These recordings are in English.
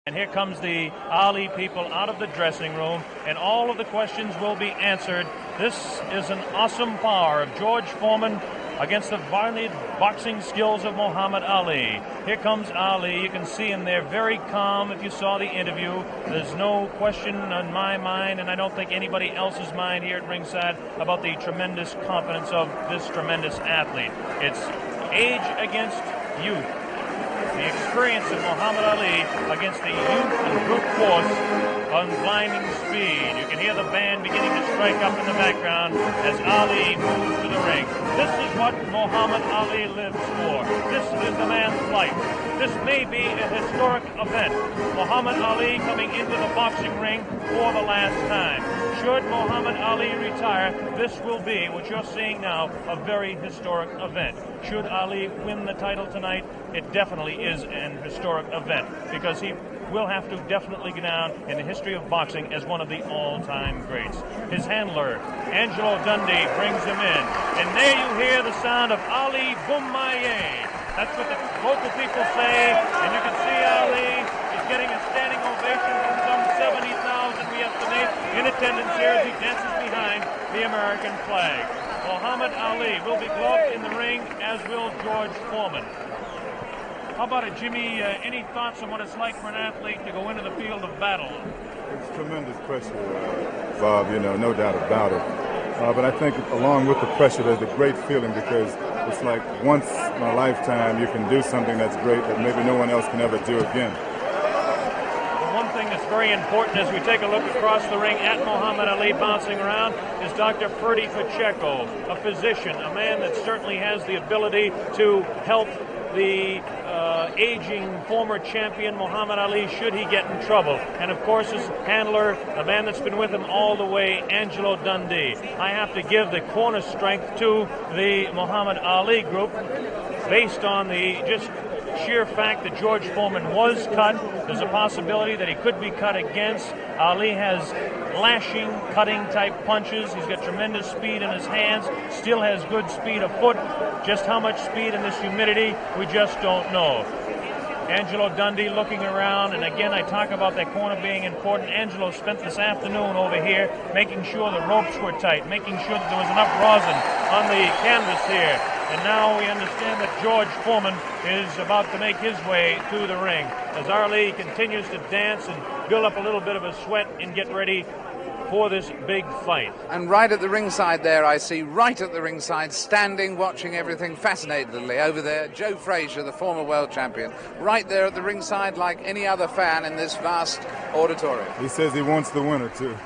And here comes the Ali people out of the dressing room, and all of the questions will be answered. This is an awesome power of George Foreman against the varied boxing skills of Muhammad Ali. Here comes Ali. You can see him there very calm if you saw the interview. There's no question on my mind, and I don't think anybody else's mind here at ringside, about the tremendous confidence of this tremendous athlete. It's age against youth. The experience of Muhammad Ali against the youth and brute force on blinding speed. You can hear the band beginning to strike up in the background as Ali moves to the ring. This is what Muhammad Ali lives for. This is the man's life. This may be a historic event. Muhammad Ali coming into the boxing ring for the last time. Should Muhammad Ali retire, this will be, what you're seeing now, a very historic event. Should Ali win the title tonight, it definitely is an historic event, because he will have to definitely go down in the history of boxing as one of the all-time greats. His handler, Angelo Dundee, brings him in. And there you hear the sound of Ali Boumaier. That's what the local people say, and you can see Ali is getting a standing ovation from some 70,000, we estimate, in attendance here as he dances behind the American flag. Muhammad Ali will be gloved in the ring, as will George Foreman. How about it, Jimmy? Any thoughts on what it's like for an athlete to go into the field of battle? It's tremendous pressure, Bob, no doubt about it. But I think along with the pressure, there's a great feeling, because it's like once in a lifetime you can do something that's great that maybe no one else can ever do again. One thing that's very important as we take a look across the ring at Muhammad Ali bouncing around is Dr. Ferdy Pacheco, a physician, a man that certainly has the ability to help the aging former champion Muhammad Ali should he get in trouble. And of course his handler, a man that's been with him all the way, Angelo Dundee. I have to give the corner strength to the Muhammad Ali group based on the just sheer fact that George Foreman was cut. There's a possibility that he could be cut against. Ali has lashing, cutting type punches. He's got tremendous speed in his hands, still has good speed afoot. Just how much speed in this humidity, we just don't know. Angelo Dundee looking around, and again I talk about that corner being important. Angelo spent this afternoon over here making sure the ropes were tight, making sure that there was enough rosin on the canvas here. And now we understand that George Foreman is about to make his way to the ring as Ali continues to dance and build up a little bit of a sweat and get ready for this big fight. And right at the ringside there, I see right at the ringside, standing, watching everything fascinatedly over there, Joe Frazier, the former world champion, right there at the ringside like any other fan in this vast auditorium. He says he wants the winner, too.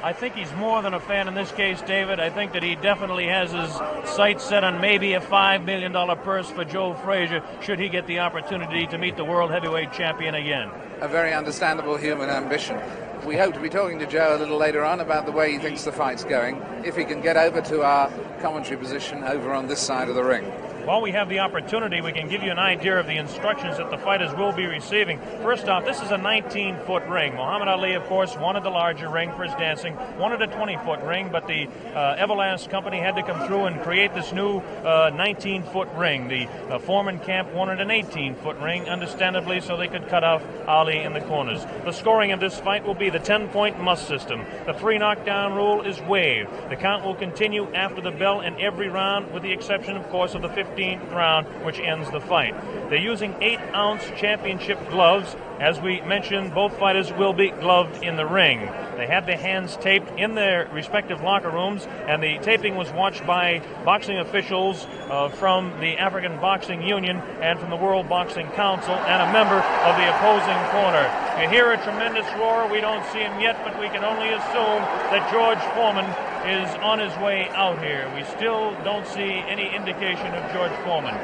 I think he's more than a fan in this case, David. I think that he definitely has his sights set on maybe a $5 million purse for Joe Frazier should he get the opportunity to meet the world heavyweight champion again. A very understandable human ambition. We hope to be talking to Joe a little later on about the way he thinks the fight's going, if he can get over to our commentary position over on this side of the ring. While we have the opportunity, we can give you an idea of the instructions that the fighters will be receiving. First off, this is a 19-foot ring. Muhammad Ali, of course, wanted the larger ring for his dancing, wanted a 20-foot ring, but the Everlast company had to come through and create this new 19-foot ring. The Foreman camp wanted an 18-foot ring, understandably, so they could cut off Ali in the corners. The scoring of this fight will be the 10-point must system. The 3 knockdown rule is waived. The count will continue after the bell in every round, with the exception, of course, of the 15th round, which ends the fight. They're using 8-ounce championship gloves. As we mentioned, both fighters will be gloved in the ring. They had their hands taped in their respective locker rooms, and the taping was watched by boxing officials from the African Boxing Union and from the World Boxing Council, and a member of the opposing corner. You hear a tremendous roar. We don't see him yet, but we can only assume that George Foreman is on his way out here. We still don't see any indication of George Foreman.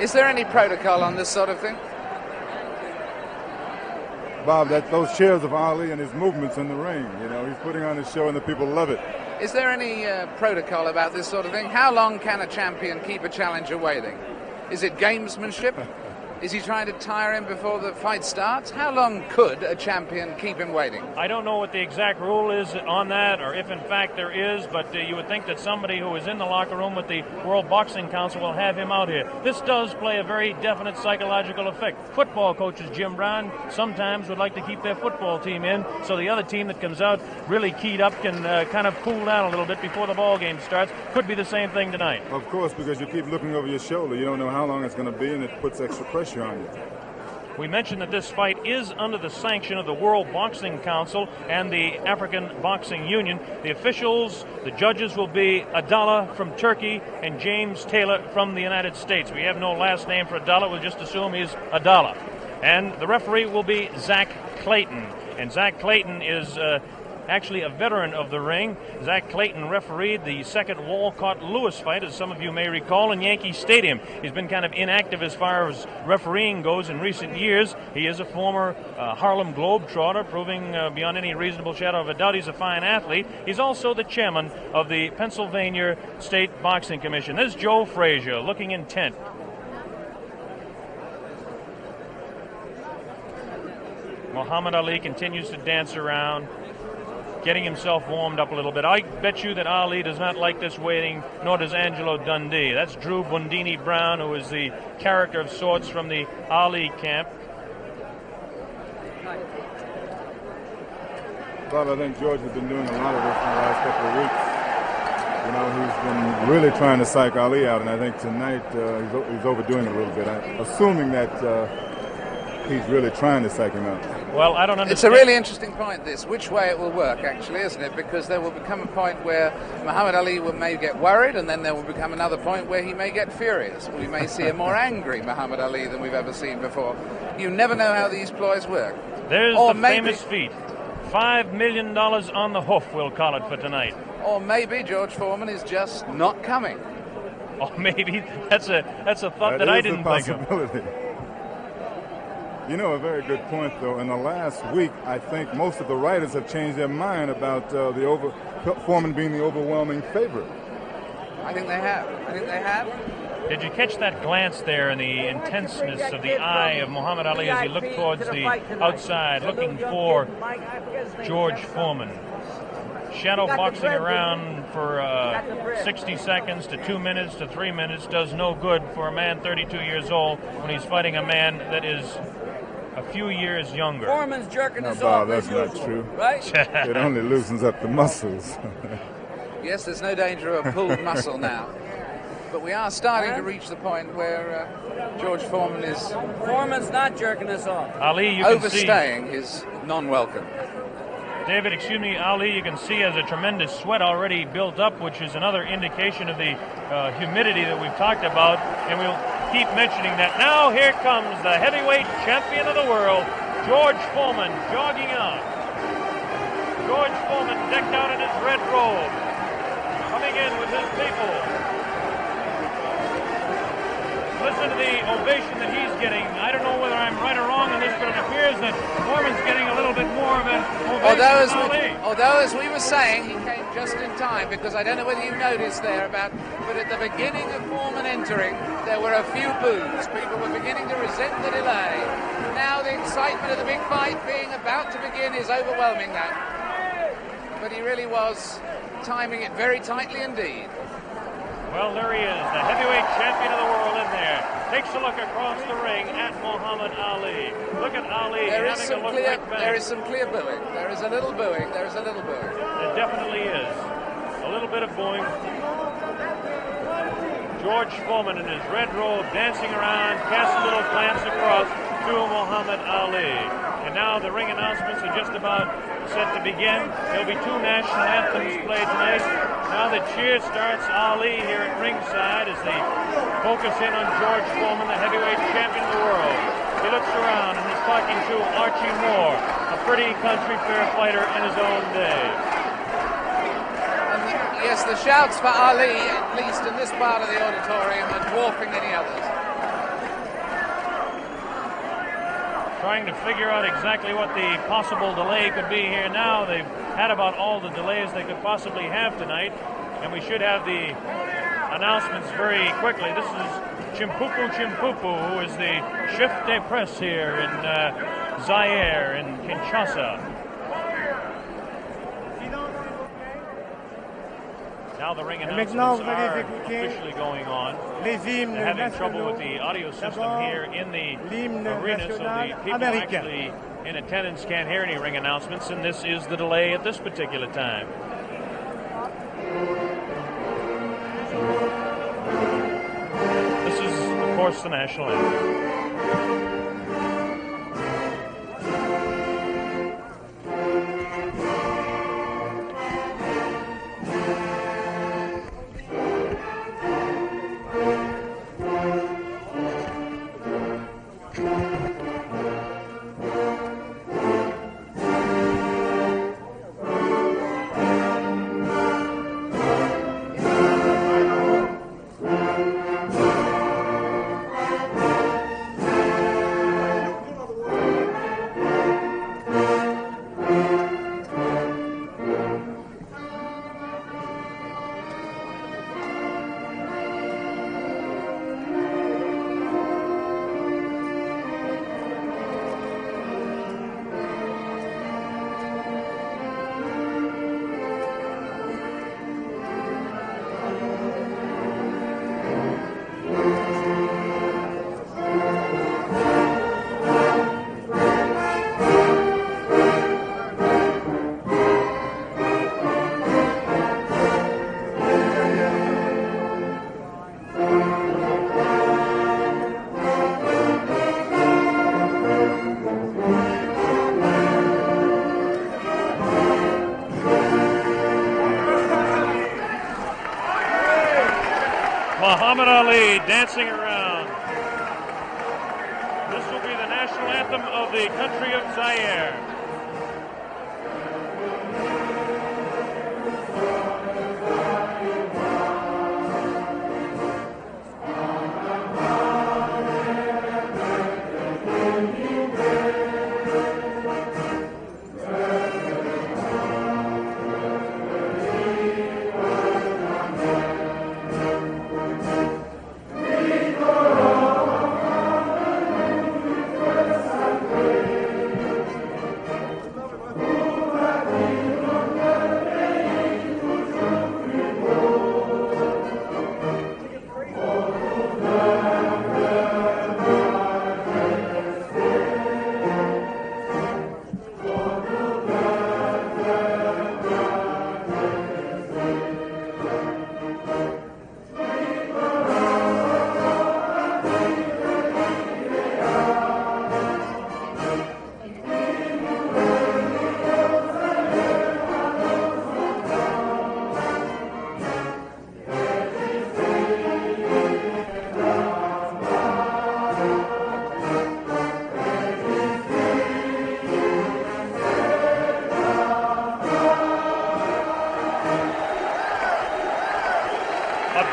Is there any protocol on this sort of thing? Bob, those cheers of Ali and his movements in the ring, he's putting on a show and the people love it. Is there any protocol about this sort of thing? How long can a champion keep a challenger waiting? Is it gamesmanship? Is he trying to tire him before the fight starts? How long could a champion keep him waiting? I don't know what the exact rule is on that, or if in fact there is, but you would think that somebody who is in the locker room with the World Boxing Council will have him out here. This does play a very definite psychological effect. Football coaches, Jim Brown, sometimes would like to keep their football team in, so the other team that comes out really keyed up can kind of cool down a little bit before the ball game starts. Could be the same thing tonight. Of course, because you keep looking over your shoulder. You don't know how long it's going to be, and it puts extra pressure on you. We mentioned that this fight is under the sanction of the World Boxing Council and the African Boxing Union. The officials, the judges will be Adala from Turkey and James Taylor from the United States. We have no last name for Adala. We'll just assume he's Adala. And the referee will be Zach Clayton. And Zach Clayton is actually a veteran of the ring. Zach Clayton refereed the second Walcott-Lewis fight, as some of you may recall, in Yankee Stadium. He's been kind of inactive as far as refereeing goes in recent years. He is a former Harlem Globetrotter, proving beyond any reasonable shadow of a doubt he's a fine athlete. He's also the chairman of the Pennsylvania State Boxing Commission. There's Joe Frazier, looking intent. Muhammad Ali continues to dance around, getting himself warmed up a little bit. I bet you that Ali does not like this waiting, nor does Angelo Dundee. That's Drew Bundini Brown, who is the character of sorts from the Ali camp. Bob, I think George has been doing a lot of this in the last couple of weeks. You know, he's been really trying to psych Ali out, and I think tonight he's overdoing it a little bit. Assuming that he's really trying to psych him out. Well, I don't understand. It's a really interesting point, this, which way it will work, actually, isn't it? Because there will become a point where Muhammad Ali may get worried, and then there will become another point where he may get furious. We may see a more angry Muhammad Ali than we've ever seen before. You never know how these ploys work. There's the famous feat. $5 million on the hoof, we'll call it, for tonight. Or maybe George Foreman is just not coming. Or maybe that's a thought that I didn't think of. You know, a very good point, though. In the last week, I think most of the writers have changed their mind about Foreman being the overwhelming favorite. I think they have. Did you catch that glance there and the intenseness of the eye of Muhammad Ali as he looked towards the outside, looking for George Foreman? Shadow boxing around for 60 seconds to 2 minutes to 3 minutes does no good for a man 32 years old when he's fighting a man that is a few years younger. Foreman's jerking no, us Bob, off. that's not true. Right? It only loosens up the muscles. Yes, there's no danger of a pulled muscle now. But we are starting to reach the point where George Foreman is... Foreman's not jerking us off. Ali, you can overstaying his non-welcome. David, excuse me, Ali, you can see has a tremendous sweat already built up, which is another indication of the humidity that we've talked about, and we'll keep mentioning that. Now here comes the heavyweight champion of the world, George Foreman, jogging out. George Foreman decked out in his red robe, coming in with his people. Listen to the ovation that he's getting. I don't know whether I'm right or wrong on this, but it appears that Foreman's getting a little bit more of an ovation. Although, as we were saying, he came just in time, because I don't know whether you noticed there but at the beginning of Foreman entering, there were a few boos. People were beginning to resent the delay. Now the excitement of the big fight being about to begin is overwhelming that. But he really was timing it very tightly indeed. Well, there he is, the heavyweight champion of the world in there. Takes a look across the ring at Muhammad Ali. Look at Ali having a look right back. There is some clear booing. There is a little booing. There is a little booing. There definitely is. A little bit of booing. George Foreman in his red robe dancing around, casts a little glance across to Muhammad Ali. And now the ring announcements are just about set to begin. There'll be two national anthems played tonight. Now the cheer starts. Ali here at ringside as they focus in on George Foreman, the heavyweight champion of the world. He looks around and is talking to Archie Moore, a pretty country fair fighter in his own day. And yes, the shouts for Ali, at least in this part of the auditorium, are dwarfing any others. Trying to figure out exactly what the possible delay could be here now. They've had about all the delays they could possibly have tonight, and we should have the announcements very quickly. This is Chimpupu Chimpupu, who is the chef de presse here in Zaire, in Kinshasa. Now the ring announcements are officially going on. They're having trouble with the audio system here in the arena, so the people actually in attendance can't hear any ring announcements, and this is the delay at this particular time. This is, of course, the national anthem. Muhammad Ali dancing around. This will be the national anthem of the country of Zaire.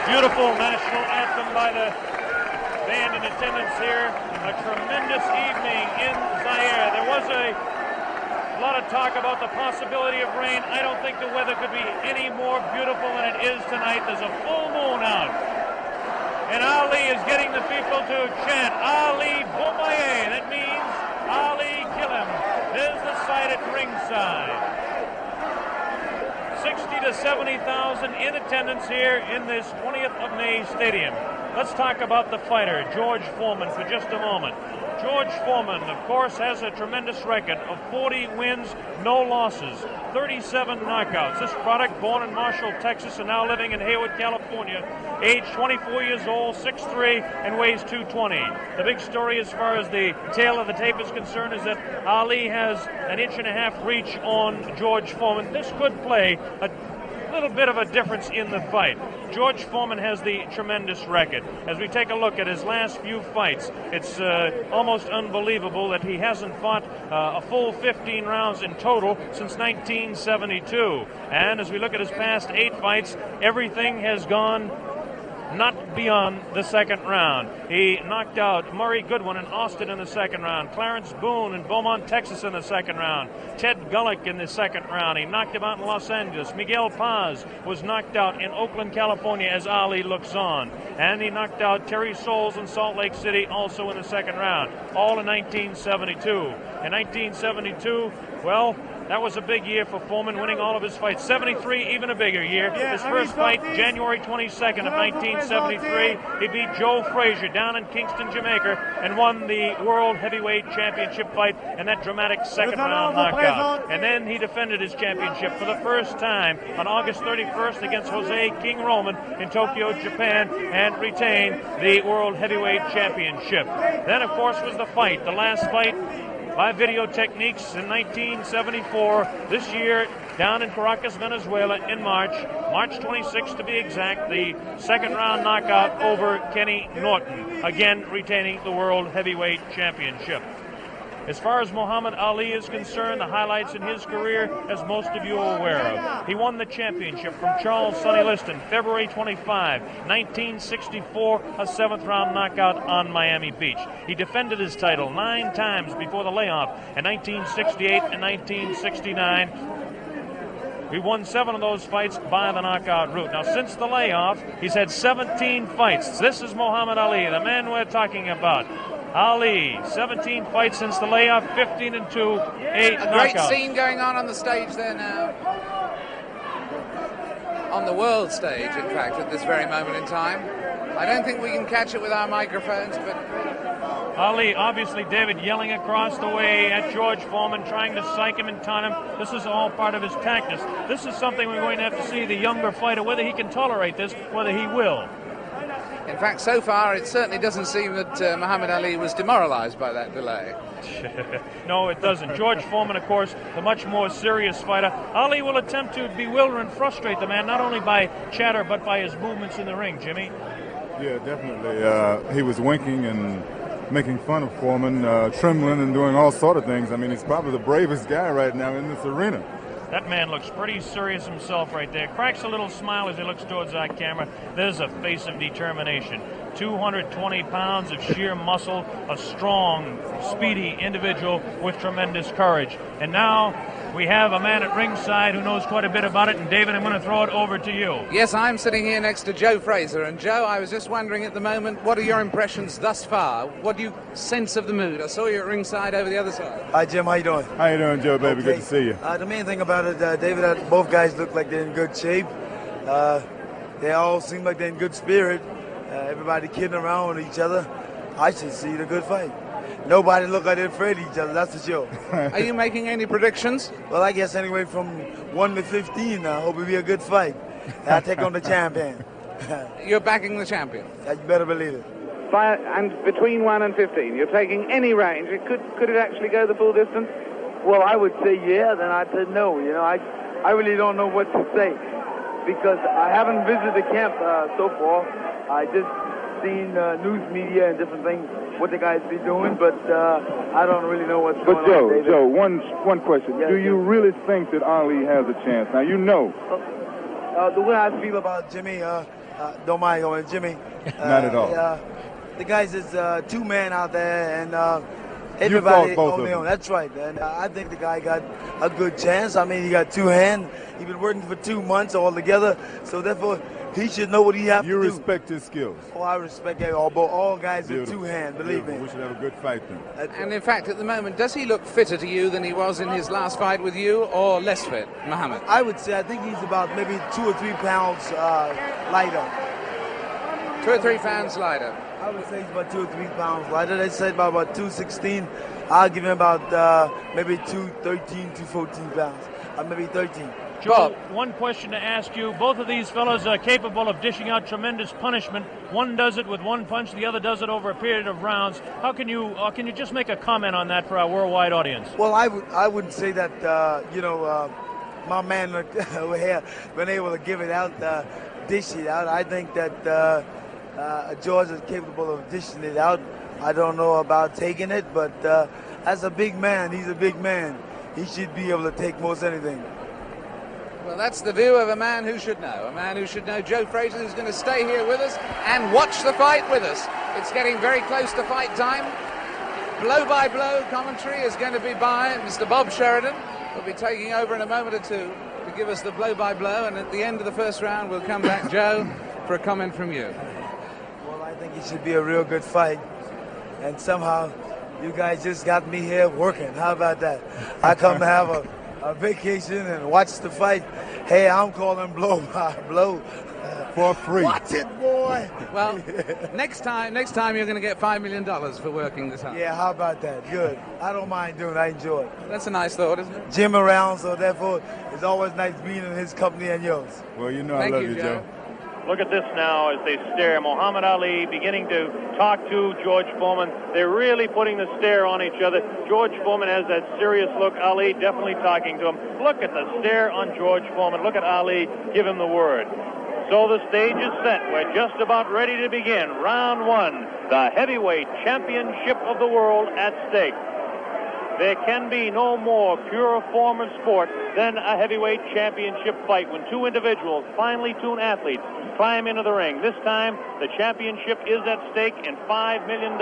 Beautiful national anthem by the band in attendance here. A tremendous evening in Zaire. There was a lot of talk about the possibility of rain. I don't think the weather could be any more beautiful than it is tonight. There's a full moon out. And Ali is getting the people to chant, Ali Bomaye. That means Ali kill him. There's the sight at ringside. 60 to 70,000 in attendance here in this 20th of May stadium. Let's talk about the fighter, George Foreman, for just a moment. George Foreman, of course, has a tremendous record of 40 wins, no losses, 37 knockouts. This product, born in Marshall, Texas, and now living in Hayward, California, aged 24 years old, 6'3", and weighs 220. The big story as far as the tail of the tape is concerned is that Ali has an 1.5 inch reach on George Foreman. This could play a little bit of a difference in the fight. George Foreman has the tremendous record. As we take a look at his last few fights, it's almost unbelievable that he hasn't fought a full 15 rounds in total since 1972. And as we look at his past 8 fights, everything has gone not beyond the second round. He knocked out Murray Goodwin in Austin in the second round, Clarence Boone in Beaumont, Texas in the second round, Ted Gullick in the second round. He knocked him out in Los Angeles. Miguel Paz was knocked out in Oakland, California as Ali looks on. And he knocked out Terry Souls in Salt Lake City also in the second round, all in 1972. In 1972, well, that was a big year for Foreman, winning all of his fights. 73, even a bigger year. His first fight, January 22nd of 1973, he beat Joe Frazier down in Kingston, Jamaica, and won the World Heavyweight Championship fight in that dramatic second-round knockout. And then he defended his championship for the first time on August 31st against Jose King Roman in Tokyo, Japan, and retained the World Heavyweight Championship. Then, of course, was the fight, the last fight by video techniques in 1974. This year, down in Caracas, Venezuela, in March 26th to be exact, the second-round knockout over Kenny Norton, again retaining the World Heavyweight Championship. As far as Muhammad Ali is concerned, the highlights in his career, as most of you are aware of. He won the championship from Charles Sonny Liston, February 25, 1964, a seventh-round knockout on Miami Beach. He defended his title 9 times before the layoff in 1968 and 1969. He won 7 of those fights by the knockout route. Now, since the layoff, he's had 17 fights. This is Muhammad Ali, the man we're talking about. Ali, 17 fights since the layoff, 15-2, 8 knockouts. Great scene going on the stage there now. On the world stage, in fact, at this very moment in time. I don't think we can catch it with our microphones, but Ali, obviously, David, yelling across the way at George Foreman, trying to psych him and taunt him. This is all part of his tactics. This is something we're going to have to see the younger fighter, whether he can tolerate this, whether he will. In fact, so far, it certainly doesn't seem that Muhammad Ali was demoralized by that delay. No, it doesn't. George Foreman, of course, the much more serious fighter. Ali will attempt to bewilder and frustrate the man, not only by chatter, but by his movements in the ring, Jimmy. Yeah, definitely. He was winking and making fun of Foreman, trembling and doing all sort of things. I mean, he's probably the bravest guy right now in this arena. That man looks pretty serious himself right there. Cracks a little smile as he looks towards that camera. There's a face of determination. 220 pounds of sheer muscle, a strong, speedy individual with tremendous courage. And now we have a man at ringside who knows quite a bit about it. And David, I'm going to throw it over to you. Yes, I'm sitting here next to Joe Fraser. And Joe, I was just wondering at the moment, what are your impressions thus far? What do you sense of the mood? I saw you at ringside over the other side. Hi, Jim. How you doing? How you doing, Joe, baby? Okay. Good to see you. The main thing about it, David, both guys look like they're in good shape. They all seem like they're in good spirit. Everybody kidding around with each other. I should see the good fight. Nobody look like they're afraid of each other, that's for sure. Are you making any predictions? Well, I guess anyway from 1 to 15, I hope it'll be a good fight. I'll take on the champion. You're backing the champion? You better believe it. And between 1 and 15, you're taking any range. Could it actually go the full distance? Well, I would say yeah, then I'd say no. You know, I really don't know what to say because I haven't visited the camp so far. I just seen news media and different things, what the guys be doing, but I don't really know what's going on. But Joe, one question. Yes, do you really think that Ali has a chance? Now, you know. The way I feel about Jimmy, don't mind going, Jimmy. Not at all. The guys is 2-man out there, and everybody both on of their own. them. That's right, and I think the guy got a good chance. I mean, he got 2 hands. He's been working for 2 months altogether, so therefore he should know what he has to do. You respect his skills. Oh, I respect all guys with Beautiful. 2 hands. Believe me. We should have a good fight then. And in fact, at the moment, does he look fitter to you than he was in his last fight with you, or less fit, Muhammad? I would say I think he's about maybe 2 or 3 pounds lighter. 2 or 3 pounds lighter. I would say he's about 2 or 3 pounds lighter. They said about 216. I'll give him about maybe 213, 214 pounds. Maybe 13. Joe, one question to ask you. Both of these fellows are capable of dishing out tremendous punishment. One does it with 1 punch, the other does it over a period of rounds. How can you just make a comment on that for our worldwide audience? Well, I wouldn't say that, my man over here been able to give it out, dish it out. I think that George is capable of dishing it out. I don't know about taking it, but as a big man, he's a big man. He should be able to take most anything. Well, that's the view of a man who should know. A man who should know. Joe Frazier, who's going to stay here with us and watch the fight with us. It's getting very close to fight time. Blow-by-blow commentary is going to be by Mr. Bob Sheridan. We'll be taking over in a moment or two to give us the blow-by-blow, and at the end of the first round, we'll come back, Joe, for a comment from you. Well, I think it should be a real good fight. And somehow, you guys just got me here working. How about that? I come to have a vacation and watch the fight. Hey, I'm calling blow by blow. For free. Watch it, boy. Well, next time you're going to get $5 million for working this hard. Yeah, how about that? Good. I don't mind doing it. I enjoy it. That's a nice thought, isn't it? Jim around, so therefore it's always nice being in his company and yours. Well, you know, Thank I love you, you, Joe. Look at this now as they stare. Muhammad Ali beginning to talk to George Foreman. They're really putting the stare on each other. George Foreman has that serious look. Ali definitely talking to him. Look at the stare on George Foreman. Look at Ali give him the word. So the stage is set. We're just about ready to begin. Round one, the heavyweight championship of the world at stake. There can be no more pure form of sport than a heavyweight championship fight when two individuals, finely tuned athletes, climb into the ring. This time, the championship is at stake, and $5 million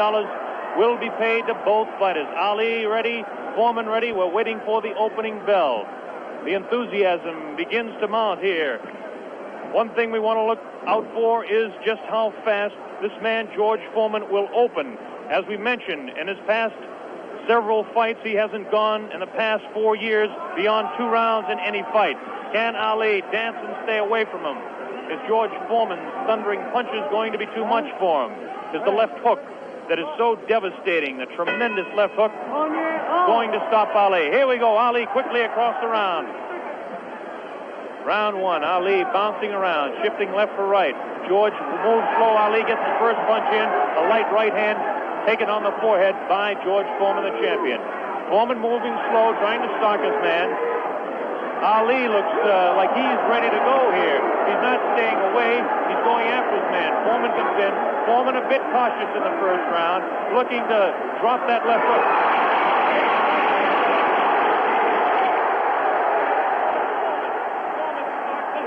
will be paid to both fighters. Ali ready, Foreman ready. We're waiting for the opening bell. The enthusiasm begins to mount here. One thing we want to look out for is just how fast this man, George Foreman, will open. As we mentioned, in his past several fights, he hasn't gone in the past 4 years beyond 2 rounds in any fight. Can Ali dance and stay away from him? Is George Foreman's thundering punches going to be too much for him? Is the left hook that is so devastating, the tremendous left hook, going to stop Ali? Here we go, Ali quickly across the round. Round one, Ali bouncing around, shifting left for right. George moves slow. Ali gets the first punch in, a light right hand taken on the forehead by George Foreman, the champion. Foreman moving slow, trying to stalk his man. Ali looks like he's ready to go here. He's not staying away. He's going after his man. Foreman comes in. Foreman a bit cautious in the first round, looking to drop that left hook.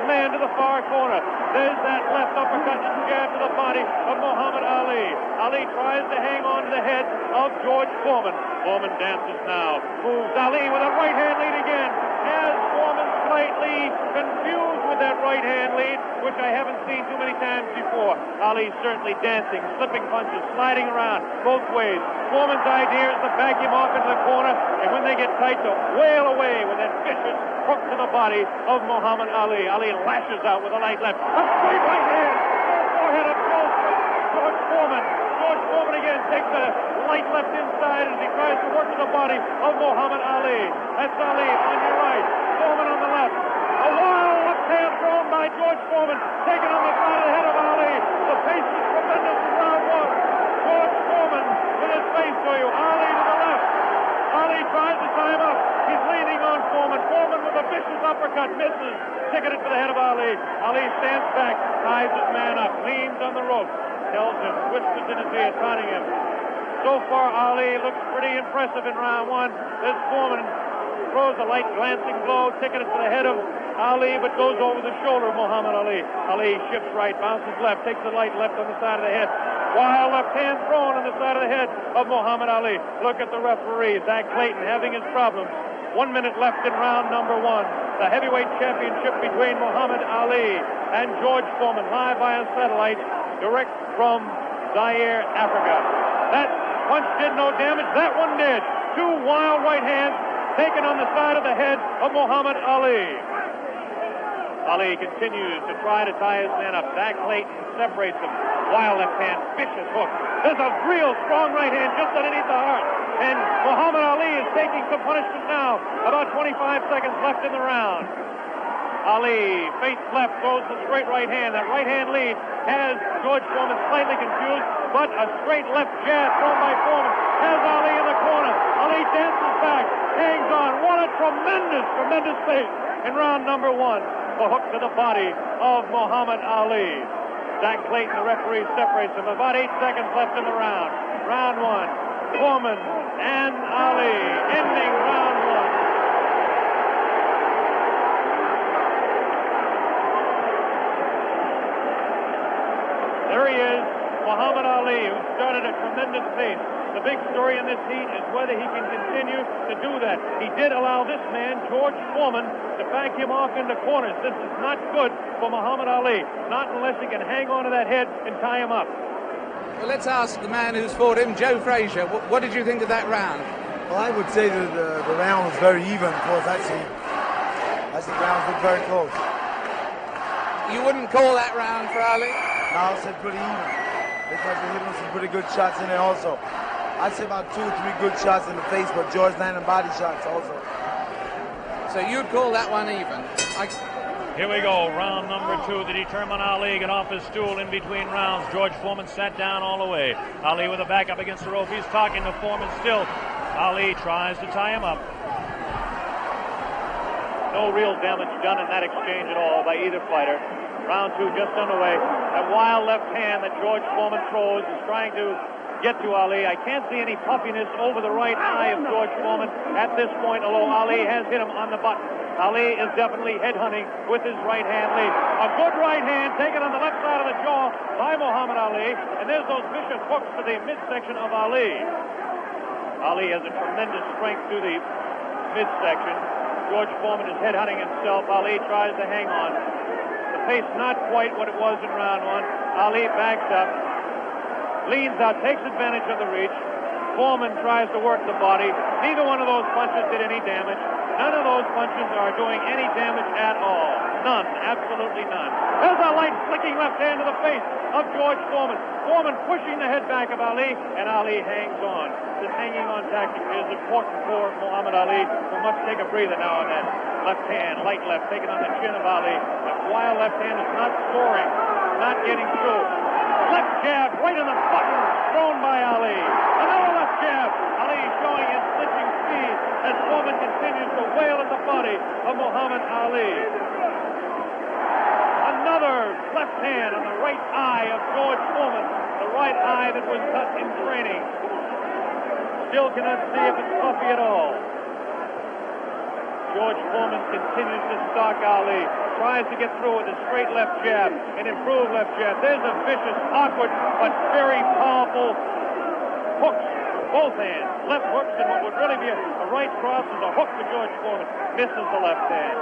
Man to the far corner. There's that left uppercut and jab to the body of Muhammad Ali. Ali tries to hang on to the head of George Foreman. Foreman dances now. Moves Ali with a right hand lead again. Has Foreman slightly confused with that right hand lead, which I haven't seen too many times before. Ali certainly dancing, slipping punches, sliding around both ways. Foreman's idea is to back him off into the corner, and when they get tight, to wail away with that vicious hook to the body of Muhammad Ali. Ali lashes out with a light left. A straight right hand. Forehead of George Foreman. George Foreman again takes a light left inside as he tries to work to the body of Muhammad Ali. That's Ali on your right. Foreman on the left. A wild left hand thrown by George Foreman. Taken on the side of the head of Ali. The pace is tremendous in round one. George Foreman with his face to you. Ali to the left. Ali tries to tie him up. He's leaning on Foreman. Foreman with a vicious uppercut misses. Ticketed for the head of Ali. Ali stands back, ties his man up, leans on the rope, tells him, whispers in his ear, taunting him. So far, Ali looks pretty impressive in round one. This Foreman throws a light glancing blow, ticketed for the head of Ali, but goes over the shoulder of Muhammad Ali. Ali shifts right, bounces left, takes the light left on the side of the head. Wild left hand thrown on the side of the head of Muhammad Ali. Look at the referee, Zach Clayton, having his problems. 1 minute left in round number one. The heavyweight championship between Muhammad Ali and George Foreman, live via satellite, direct from Zaire, Africa. That punch did no damage. That one did. 2 wild right hands taken on the side of the head of Muhammad Ali. Ali continues to try to tie his man up. Zach Clayton separates him. Wild left hand, vicious hook. There's a real strong right hand just underneath the heart. And Muhammad Ali is taking some punishment now. About 25 seconds left in the round. Ali, face left, throws the straight right hand. That right hand lead has George Foreman slightly confused, but a straight left jab thrown by Foreman has Ali in the corner. Ali dances back, hangs on. What a tremendous, tremendous pace in round number one. The hook to the body of Muhammad Ali. Zach Clayton, the referee, separates them. About 8 seconds left in the round. Round one, Foreman and Ali, ending round one. tremendous pace. The big story in this heat is whether he can continue to do that. He did allow this man, George Foreman, to back him off into corners. This is not good for Muhammad Ali, not unless he can hang on to that head and tie him up. Well, let's ask the man who's fought him, Joe Frazier. What did you think of that round? Well, I would say that the round was very even. Of course, I see the rounds look very close. You wouldn't call that round for Ali? No, I said pretty even because they hit him some pretty good shots in there also. I'd say about 2 or 3 good shots in the face, but George landed body shots also. So you'd call that one even? Here we go, round number 2 to determine Ali. Get off his stool in between rounds. George Foreman sat down all the way. Ali with a back up against the rope. He's talking to Foreman still. Ali tries to tie him up. No real damage done in that exchange at all by either fighter. Round 2 just underway. That wild left hand that George Foreman throws is trying to get to Ali. I can't see any puffiness over the right eye of George Foreman at this point, although Ali has hit him on the button. Ali is definitely headhunting with his right hand lead. A good right hand taken on the left side of the jaw by Muhammad Ali, and there's those vicious hooks to the midsection of Ali. Ali has a tremendous strength to the midsection. George Foreman is headhunting himself. Ali tries to hang on. The pace not quite what it was in round 1. Ali backs up, leans out, takes advantage of the reach. Foreman tries to work the body. Neither one of those punches did any damage. None of those punches are doing any damage at all. None. Absolutely none. There's a light flicking left hand to the face of George Foreman. Foreman pushing the head back of Ali, and Ali hangs on. This hanging on tactic is important for Muhammad Ali, who must take a breather now and then. Left hand, light left, taken on the chin of Ali. That wild left hand is not soaring, not getting through. Left jab right in the button, thrown by Ali. Another left jab. Ali showing his clinching speed as Foreman continues to wail at the body of Muhammad Ali. Another left hand on the right eye of George Foreman, the right eye that was cut in training. Still cannot see if it's puffy at all. George Foreman continues to stalk Ali, tries to get through with a straight left jab, an improved left jab. There's a vicious, awkward, but very powerful hooks with both hands. Left hooks, and what would really be a right cross is a hook for George Foreman. Misses the left hand.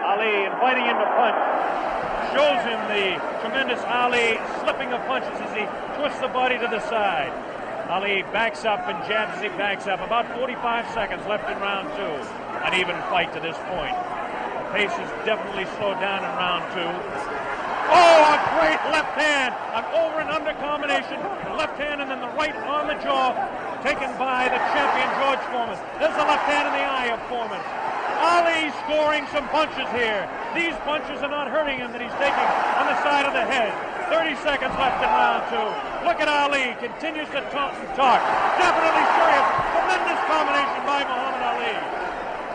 Ali inviting him to punch. Shows him the tremendous Ali slipping of punches as he twists the body to the side. Ali backs up and jabs as he backs up. About 45 seconds left in round 2. An even fight to this point. The pace is definitely slowed down in round 2. Oh, a great left hand. An over and under combination. The left hand and then the right on the jaw. Taken by the champion George Foreman. There's the left hand in the eye of Foreman. Ali scoring some punches here. These punches are not hurting him that he's taking on the side of the head. 30 seconds left in round 2. Look at Ali. Continues to talk and talk. Definitely serious. Tremendous combination by Muhammad Ali.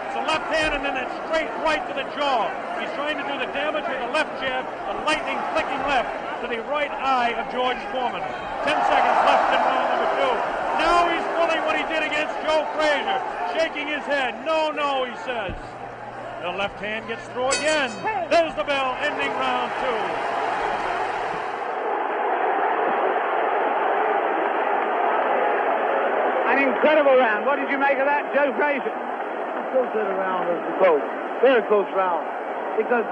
It's a left hand and then a straight right to the jaw. He's trying to do the damage with a left jab, a lightning flicking left to the right eye of George Foreman. 10 seconds left in round number 2. Now he's pulling what he did against Joe Frazier, shaking his head. No, no, he says. The left hand gets through again. There's the bell, ending round 2. An incredible round. What did you make of that, Joe Frazier? I still say the round was close. Very close round. Because,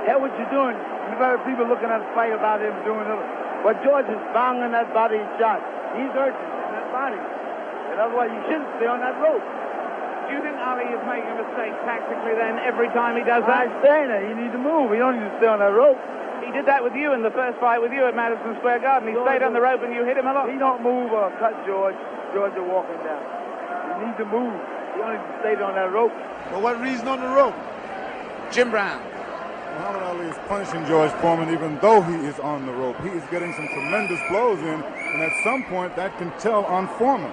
hell, what you're doing, you got people looking at the fight about him doing it. But George is banging that body shot. He's hurting in that body. And otherwise, you shouldn't stay on that rope. Do you think Ali is making a mistake tactically then every time he does that? I'm saying that. You need to move. You don't need to stay on that rope. He did that with you in the first fight with you at Madison Square Garden. He stayed on the rope and you hit him a lot. He don't move or cut George. George will walk him down. You need to move. You don't need to stay on that rope. For what reason on the rope? Jim Brown. Muhammad Ali is punishing George Foreman even though he is on the rope. He is getting some tremendous blows in, and at some point that can tell on Foreman.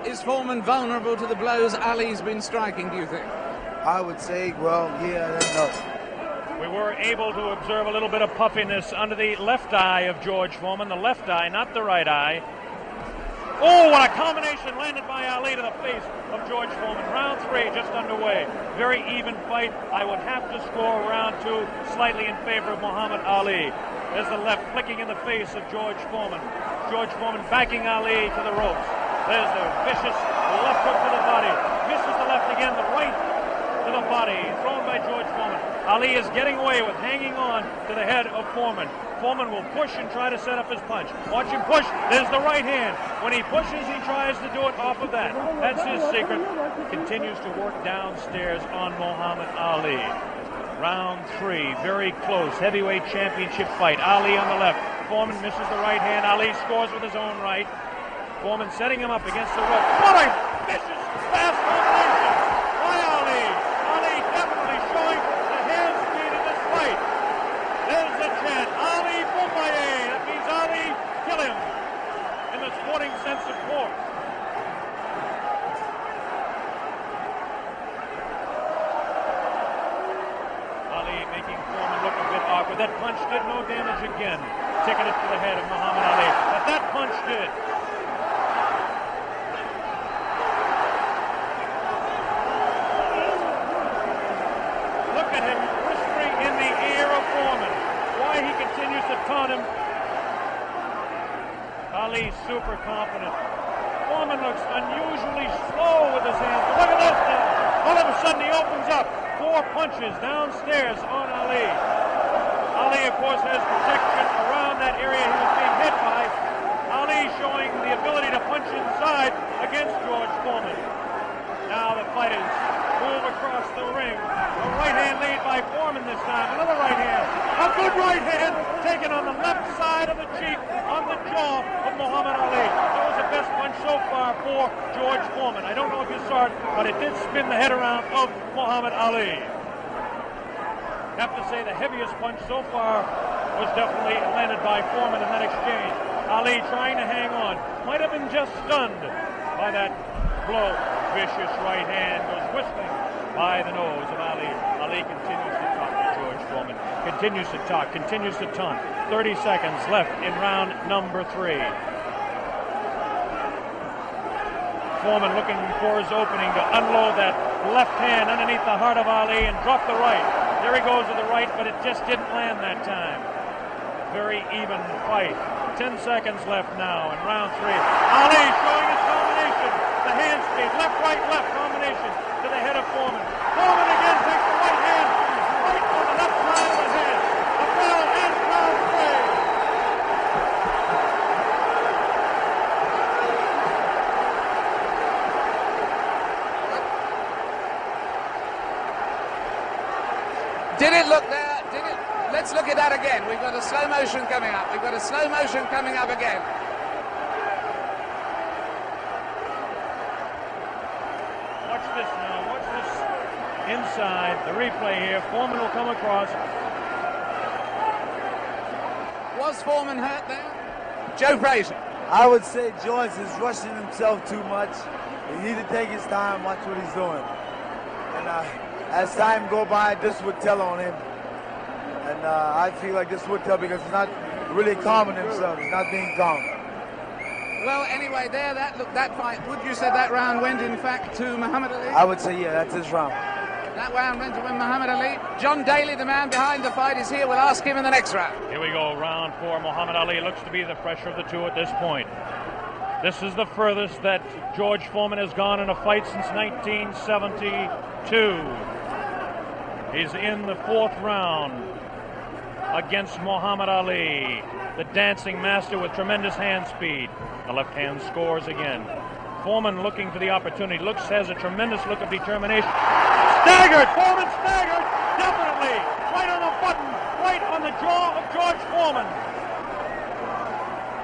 Is Foreman vulnerable to the blows Ali's been striking, do you think? I would say, well, yeah, I don't know. We were able to observe a little bit of puffiness under the left eye of George Foreman. The left eye, not the right eye. Oh, what a combination landed by Ali to the face of George Foreman. Round 3 just underway. Very even fight. I would have to score round 2 slightly in favor of Muhammad Ali. There's the left flicking in the face of George Foreman. George Foreman backing Ali to the ropes. There's the vicious left hook to the body. Misses the left again, the right to the body, thrown by George Foreman. Ali is getting away with hanging on to the head of Foreman. Foreman will push and try to set up his punch. Watch him push. There's the right hand. When he pushes, he tries to do it off of that. That's his secret. Continues to work downstairs on Muhammad Ali. Round 3, very close, heavyweight championship fight. Ali on the left. Foreman misses the right hand. Ali scores with his own right. Foreman setting him up against the rope. What a vicious, fast combination by Ali. Ali definitely showing the hand speed in this fight. There's the chant. Ali Bomaye. That means Ali, kill him. In the sporting sense, of course. Ali making Foreman look a bit awkward. That punch did no damage again. Ticking it to the head of Muhammad Ali. But that punch did. Look at him whispering in the ear of Foreman. Why he continues to taunt him. Ali super confident. Foreman looks unusually slow with his hands. Look at this now. All of a sudden he opens up. 4 punches downstairs on Ali. Ali, of course, has protection around that area he was being hit by. Ali showing the ability to punch inside against George Foreman. Now the fighters move across the ring. A right hand lead by Foreman this time. Another right hand. A good right hand taken on the left side of the cheek, on the jaw of Muhammad Ali. That was the best punch so far for George Foreman. I don't know if you saw it, but it did spin the head around of Muhammad Ali. Have to say the heaviest punch so far was definitely landed by Foreman in that exchange. Ali trying to hang on. Might have been just stunned by that blow. Vicious right hand goes whistling by the nose of Ali. Ali continues to talk to George Foreman. Continues to talk, continues to taunt. 30 seconds left in round number 3. Foreman looking for his opening to unload that left hand underneath the heart of Ali and drop the right. There he goes with the right, but it just didn't land that time. Very even fight. 10 seconds left now in round 3. Ali showing his combination. The hand speed, left combination to the head of Foreman. Foreman again takes the right hand, right on the left side of the head. A bell and round 3. Did it look there? Did it? Let's look at that again. We've got a slow motion coming up. We've got a slow motion coming up again. Watch this now. Watch this inside. The replay here. Foreman will come across. Was Foreman hurt there? Joe Frazier. I would say George is rushing himself too much. He needs to take his time, watch what he's doing. And as time go by, this would tell on him. And I feel like this would tell because he's not really calming himself. He's not being calm. Well, anyway, there, that fight, would you say that round went, in fact, to Muhammad Ali? I would say, yeah, that's his round. That round went to Muhammad Ali. John Daly, the man behind the fight, is here. We'll ask him in the next round. Here we go, round 4. Muhammad Ali looks to be the fresher of the two at this point. This is the furthest that George Foreman has gone in a fight since 1972. He's in the 4th round against Muhammad Ali, the dancing master with tremendous hand speed. The left hand scores again. Foreman looking for the opportunity. Has a tremendous look of determination. Staggered! Foreman staggered! Definitely! Right on the button! Right on the jaw of George Foreman.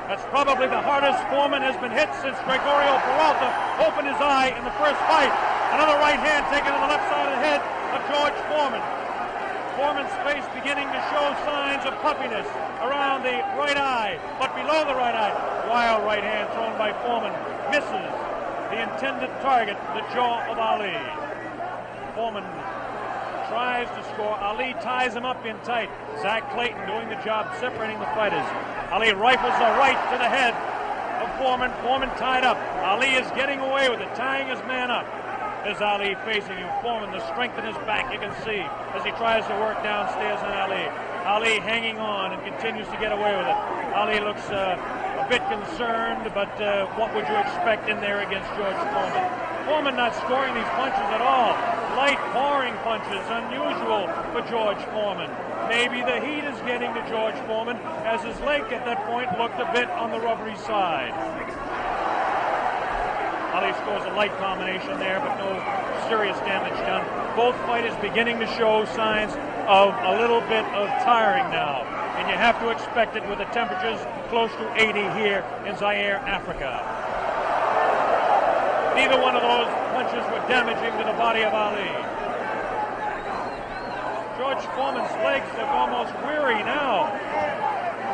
That's probably the hardest Foreman has been hit since Gregorio Peralta opened his eye in the first fight. Another right hand taken to the left side of the head of George Foreman. Foreman's face beginning to show signs of puffiness around the right eye, but below the right eye. Wild right hand thrown by Foreman. Misses the intended target, the jaw of Ali. Foreman tries to score. Ali ties him up in tight. Zach Clayton doing the job separating the fighters. Ali rifles the right to the head of Foreman. Foreman tied up. Ali is getting away with it, tying his man up. There's Ali facing him. Foreman, the strength in his back, you can see as he tries to work downstairs on Ali. Ali hanging on and continues to get away with it. Ali looks a bit concerned, but what would you expect in there against George Foreman? Foreman not scoring these punches at all. Light pouring punches, unusual for George Foreman. Maybe the heat is getting to George Foreman, as his leg at that point looked a bit on the rubbery side. Ali scores a light combination there, but no serious damage done. Both fighters beginning to show signs of a little bit of tiring now, and you have to expect it with the temperatures close to 80 here in Zaire, Africa. Neither one of those punches were damaging to the body of Ali. George Foreman's legs look almost weary now.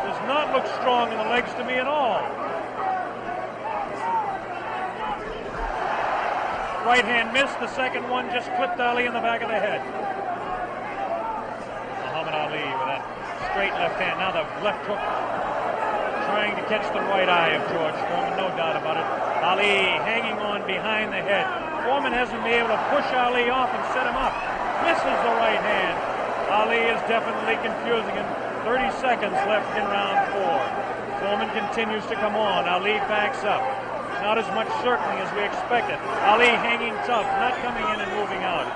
Does not look strong in the legs to me at all. Right hand missed. The second one just clipped Ali in the back of the head. Muhammad Ali with that straight left hand. Now the left hook trying to catch the right eye of George Foreman, no doubt about it. Ali hanging on behind the head. Foreman hasn't been able to push Ali off and set him up. Misses the right hand. Ali is definitely confusing him. 30 seconds left in round 4. Foreman continues to come on. Ali backs up. Not as much certainty as we expected. Ali hanging tough, not coming in and moving out.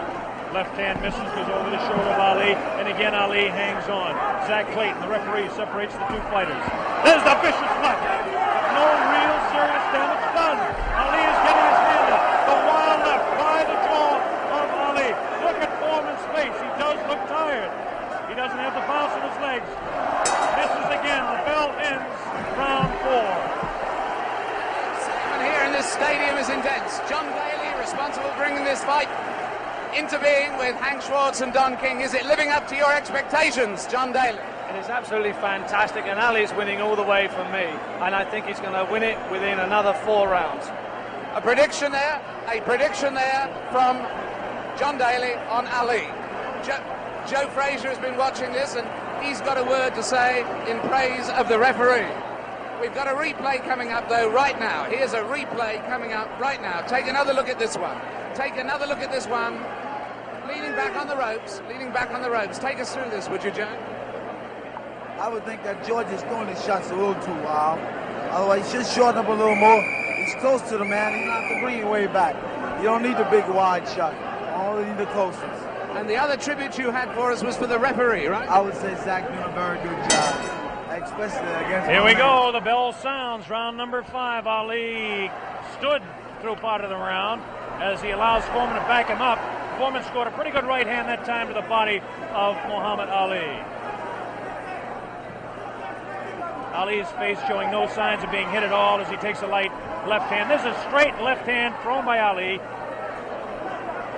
Left hand misses, goes over the shoulder of Ali, and again Ali hangs on. Zach Clayton, the referee, separates the two fighters. There's the vicious left. No real serious damage done. Ali is getting his hand up. The wild left by the jaw of Ali. Look at Foreman's face. He does look tired. He doesn't have the bounce in his legs. Misses again. The bell ends round 4. Here in this stadium is intense. John Daly, responsible for bringing this fight into being with Hank Schwartz and Don King. Is it living up to your expectations, John Daly? It is absolutely fantastic, and Ali's winning all the way for me, and I think he's going to win it within another 4 rounds. A prediction there from John Daly on Ali. Joe Frazier has been watching this, and he's got a word to say in praise of the referee. We've got a replay coming up, though, right now. Here's a replay coming up right now. Take another look at this one. Take another look at this one. Leaning back on the ropes. Leaning back on the ropes. Take us through this, would you, Joe? I would think that George is throwing his shots a little too wild. Otherwise, he should shorten up a little more. He's close to the man. He's not to bring it way back. You don't need the big wide shot. Only need the closest. And the other tribute you had for us was for the referee, right? I would say Zach doing a very good job. Especially against Here we go. The bell sounds. Round number 5. Ali stood through part of the round as he allows Foreman to back him up. Foreman scored a pretty good right hand that time to the body of Muhammad Ali. Ali's face showing no signs of being hit at all as he takes a light left hand. This is a straight left hand thrown by Ali.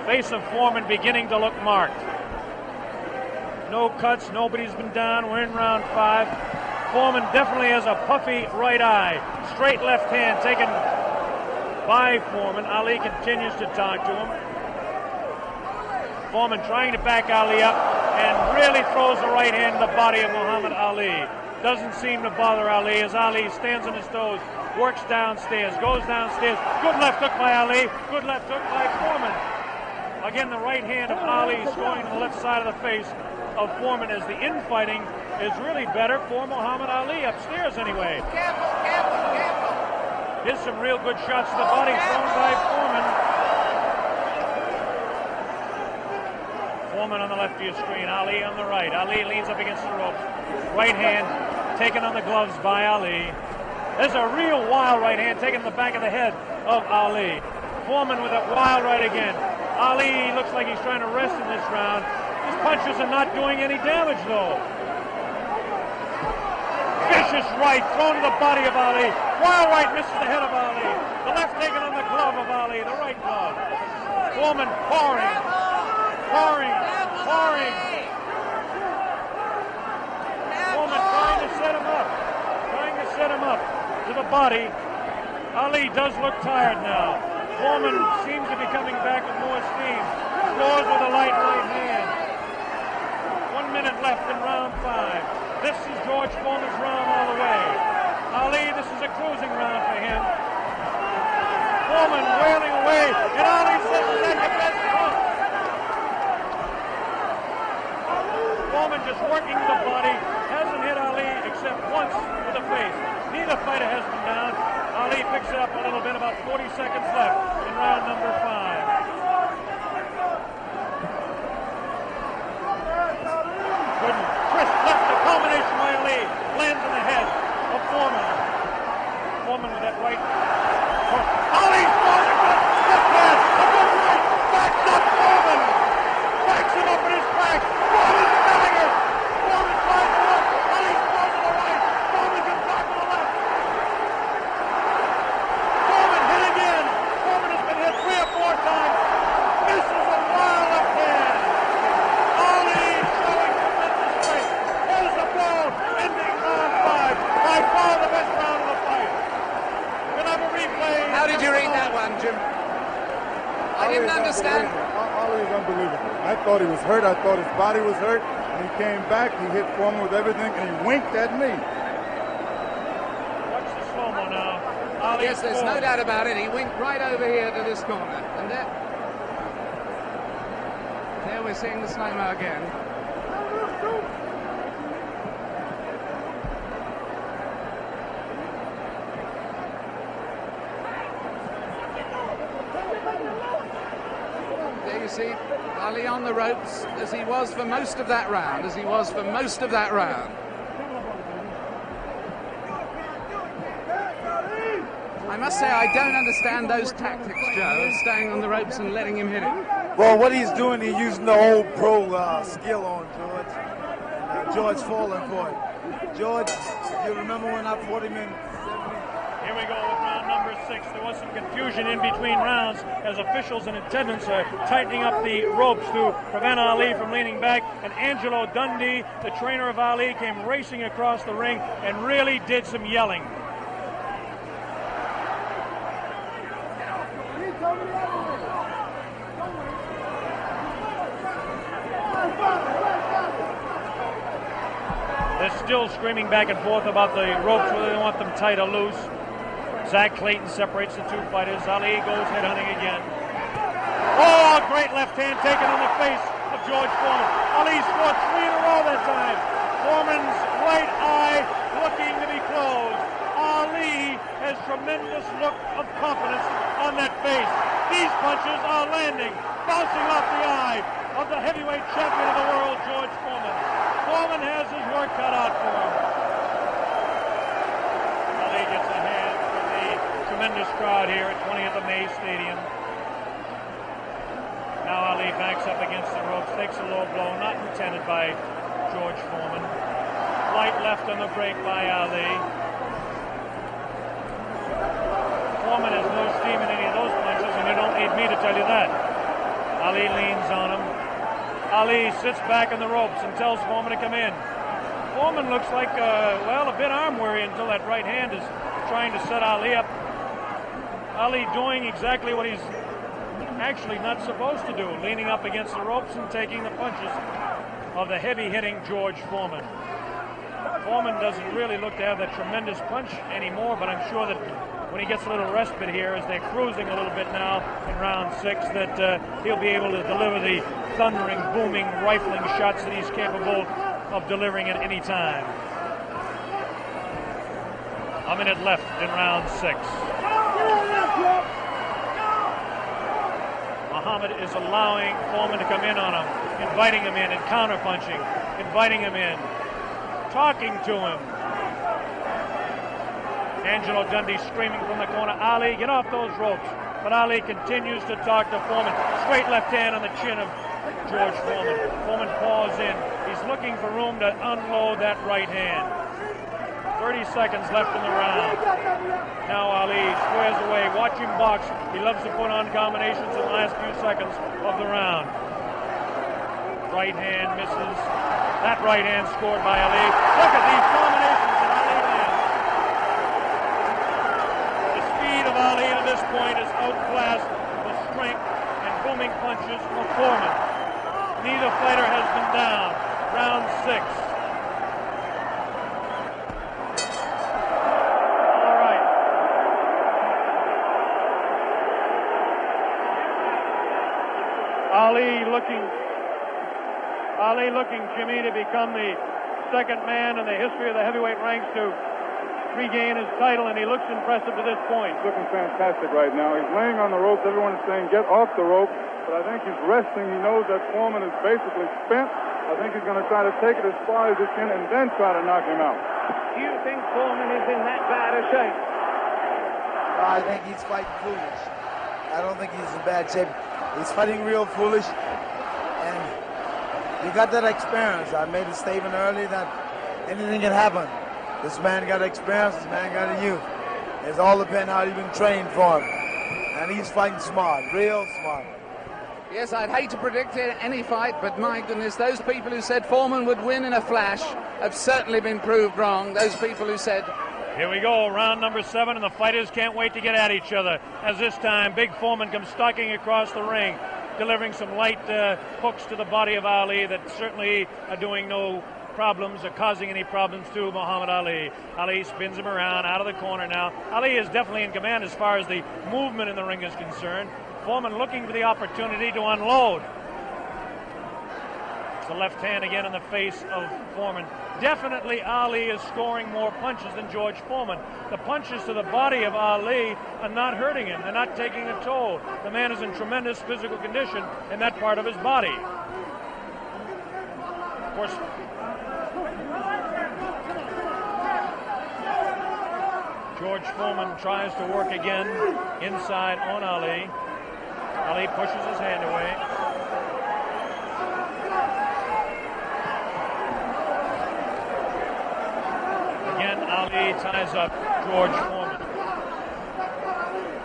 Face of Foreman beginning to look marked. No cuts. Nobody's been down. We're in round 5. Foreman definitely has a puffy right eye. Straight left hand taken by Foreman. Ali continues to talk to him. Foreman trying to back Ali up and really throws the right hand in the body of Muhammad Ali. Doesn't seem to bother Ali as Ali stands on his toes, works downstairs, goes downstairs. Good left hook by Ali. Good left hook by Foreman. Again, the right hand of Ali is going to the left side of the face of Foreman as the infighting is really better for Muhammad Ali, upstairs anyway. Careful, careful, careful. Here's some real good shots to the body thrown by Foreman. Foreman on the left of your screen, Ali on the right. Ali leans up against the ropes. Right hand taken on the gloves by Ali. There's a real wild right hand taken in the back of the head of Ali. Foreman with a wild right again. Ali looks like he's trying to rest in this round. His punches are not doing any damage, though. Vicious right thrown to the body of Ali. Wild right misses the head of Ali. The left taken on the glove of Ali, the right glove. Foreman pouring. Foreman trying to set him up. Trying to set him up to the body. Ali does look tired now. Foreman seems to be coming back with more steam. Scores with a light right hand. 1 minute left in round 5. This is George Foreman's round all the way. Ali, this is a cruising round for him. Foreman wailing away, and Ali says, "Is that your best punch?" Foreman just working the body. Hasn't hit Ali except once with the face. Neither fighter has been down. Ali picks it up a little bit, about 40 seconds left in round number 5. Good crisp left, the combination by Ali. Lands in the head of Foreman. Foreman with that right. Ali's throwing a good step pass. A good right. Backs up Foreman. Backs him up in his back. Foreman's selling it. Foreman's trying to look. Ali's throwing to the right. Foreman can block to the left. Foreman hit again. Foreman has been hit 3 or 4 times. Misses a wild left hand. Ali showing tremendous strength. Here's the blow. Ending round 5. By far the best round of the fight. We'll have a replay. How did you read that one, Jim? I didn't understand. Ali is unbelievable. I thought he was hurt. I thought his body was hurt. And he came back. He hit Foreman with everything, and he winked at me. Watch the slow-mo now. Ali Yes, there's no doubt about it. He winked right over here to this corner. And there we're seeing the slow-mo again. There you see Ali on the ropes as he was for most of that round, I must say, I don't understand those tactics, Joe, of staying on the ropes and letting him hit it. Well, what he's doing, he's using the old pro skill on George. George falling for it. George, you remember when I fought him in 70? Here we go with round number 6. There was some confusion in between rounds as officials in attendance are tightening up the ropes to prevent Ali from leaning back. And Angelo Dundee, the trainer of Ali, came racing across the ring and really did some yelling. They're still screaming back and forth about the ropes, whether they want them tight or loose. Zach Clayton separates the 2 fighters. Ali goes headhunting again. Oh, great left hand taken on the face of George Foreman. Ali scored 3 in a row that time. Foreman's right eye looking to be closed. Ali has tremendous look of confidence on that face. These punches are landing, bouncing off the eye of the heavyweight champion of the world, George Foreman. Foreman has his work cut out for him. Ali gets a hand from the tremendous crowd here at 20th of May Stadium. Now Ali backs up against the ropes, takes a low blow, not intended by George Foreman. Light left on the break by Ali. Foreman has no steam in any of those punches, and you don't need me to tell you that. Ali leans on him. Ali sits back on the ropes and tells Foreman to come in. Foreman looks like, a bit arm weary until that right hand is trying to set Ali up. Ali doing exactly what he's actually not supposed to do, leaning up against the ropes and taking the punches of the heavy-hitting George Foreman. Foreman doesn't really look to have that tremendous punch anymore, but I'm sure that when he gets a little respite here, as they're cruising a little bit now in round 6, that he'll be able to deliver the thundering, booming, rifling shots that he's capable of delivering at any time. A minute left in round 6. Muhammad is allowing Foreman to come in on him, inviting him in and counter-punching, inviting him in, talking to him. Angelo Dundee screaming from the corner, Ali, get off those ropes. But Ali continues to talk to Foreman. Straight left hand on the chin of George Foreman. Foreman paws in. He's looking for room to unload that right hand. 30 seconds left in the round. Now Ali squares away. Watch him box. He loves to put on combinations in the last few seconds of the round. Right hand misses. That right hand scored by Ali. Look at these combinations that Ali lands. The speed of Ali at this point has outclassed the strength and booming punches of Foreman. Neither fighter has been down. Round 6. All right. Ali looking Ali looking, Jimmy, to become the second man in the history of the heavyweight ranks to regain his title, and he looks impressive to this point. He's looking fantastic right now. He's laying on the ropes. Everyone is saying, get off the rope. But I think he's resting. He knows that Foreman is basically spent. I think he's going to try to take it as far as he can and then try to knock him out. Do you think Foreman is in that bad a shape? I think he's fighting foolish. I don't think he's in bad shape. He's fighting real foolish, and you got that experience. I made a statement earlier that anything can happen. This man got experience, this man got a youth. It's all depends how you've been trained for him. And he's fighting smart, real smart. Yes, I'd hate to predict any fight, but my goodness, those people who said Foreman would win in a flash have certainly been proved wrong. Those people who said... Here we go, round number 7, and the fighters can't wait to get at each other. As this time, Big Foreman comes stalking across the ring, delivering some light hooks to the body of Ali that certainly are doing no problems or causing any problems to Muhammad Ali. Ali spins him around out of the corner now. Ali is definitely in command as far as the movement in the ring is concerned. Foreman looking for the opportunity to unload. It's a left hand again in the face of Foreman. Definitely Ali is scoring more punches than George Foreman. The punches to the body of Ali are not hurting him. They're not taking a toll. The man is in tremendous physical condition in that part of his body. Of course, George Foreman tries to work again inside on Ali. Ali pushes his hand away. Again, Ali ties up George Foreman.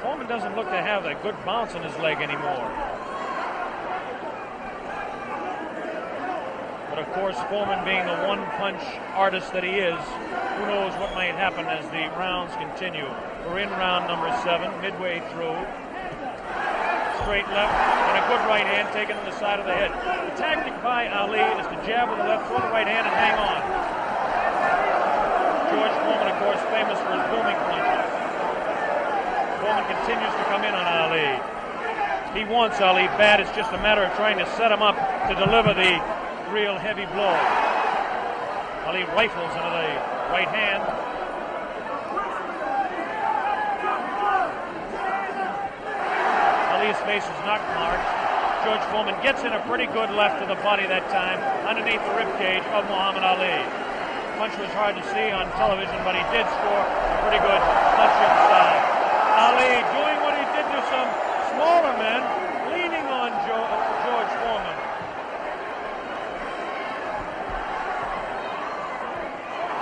Foreman doesn't look to have that good bounce in his leg anymore. But of course, Foreman being the one-punch artist that he is, who knows what might happen as the rounds continue. We're in round number 7, midway through. Straight left and a good right hand taken on the side of the head. The tactic by Ali is to jab with the left, throw the right hand, and hang on. George Foreman, of course, famous for his booming punches. Foreman continues to come in on Ali. He wants Ali bad. It's just a matter of trying to set him up to deliver the real heavy blow. Ali rifles into the right hand. Ali's face is knock marked. George Foreman gets in a pretty good left to the body that time, underneath the ribcage of Muhammad Ali. Punch was hard to see on television, but he did score a pretty good punch inside. Ali doing what he did to some smaller men, leaning on George Foreman.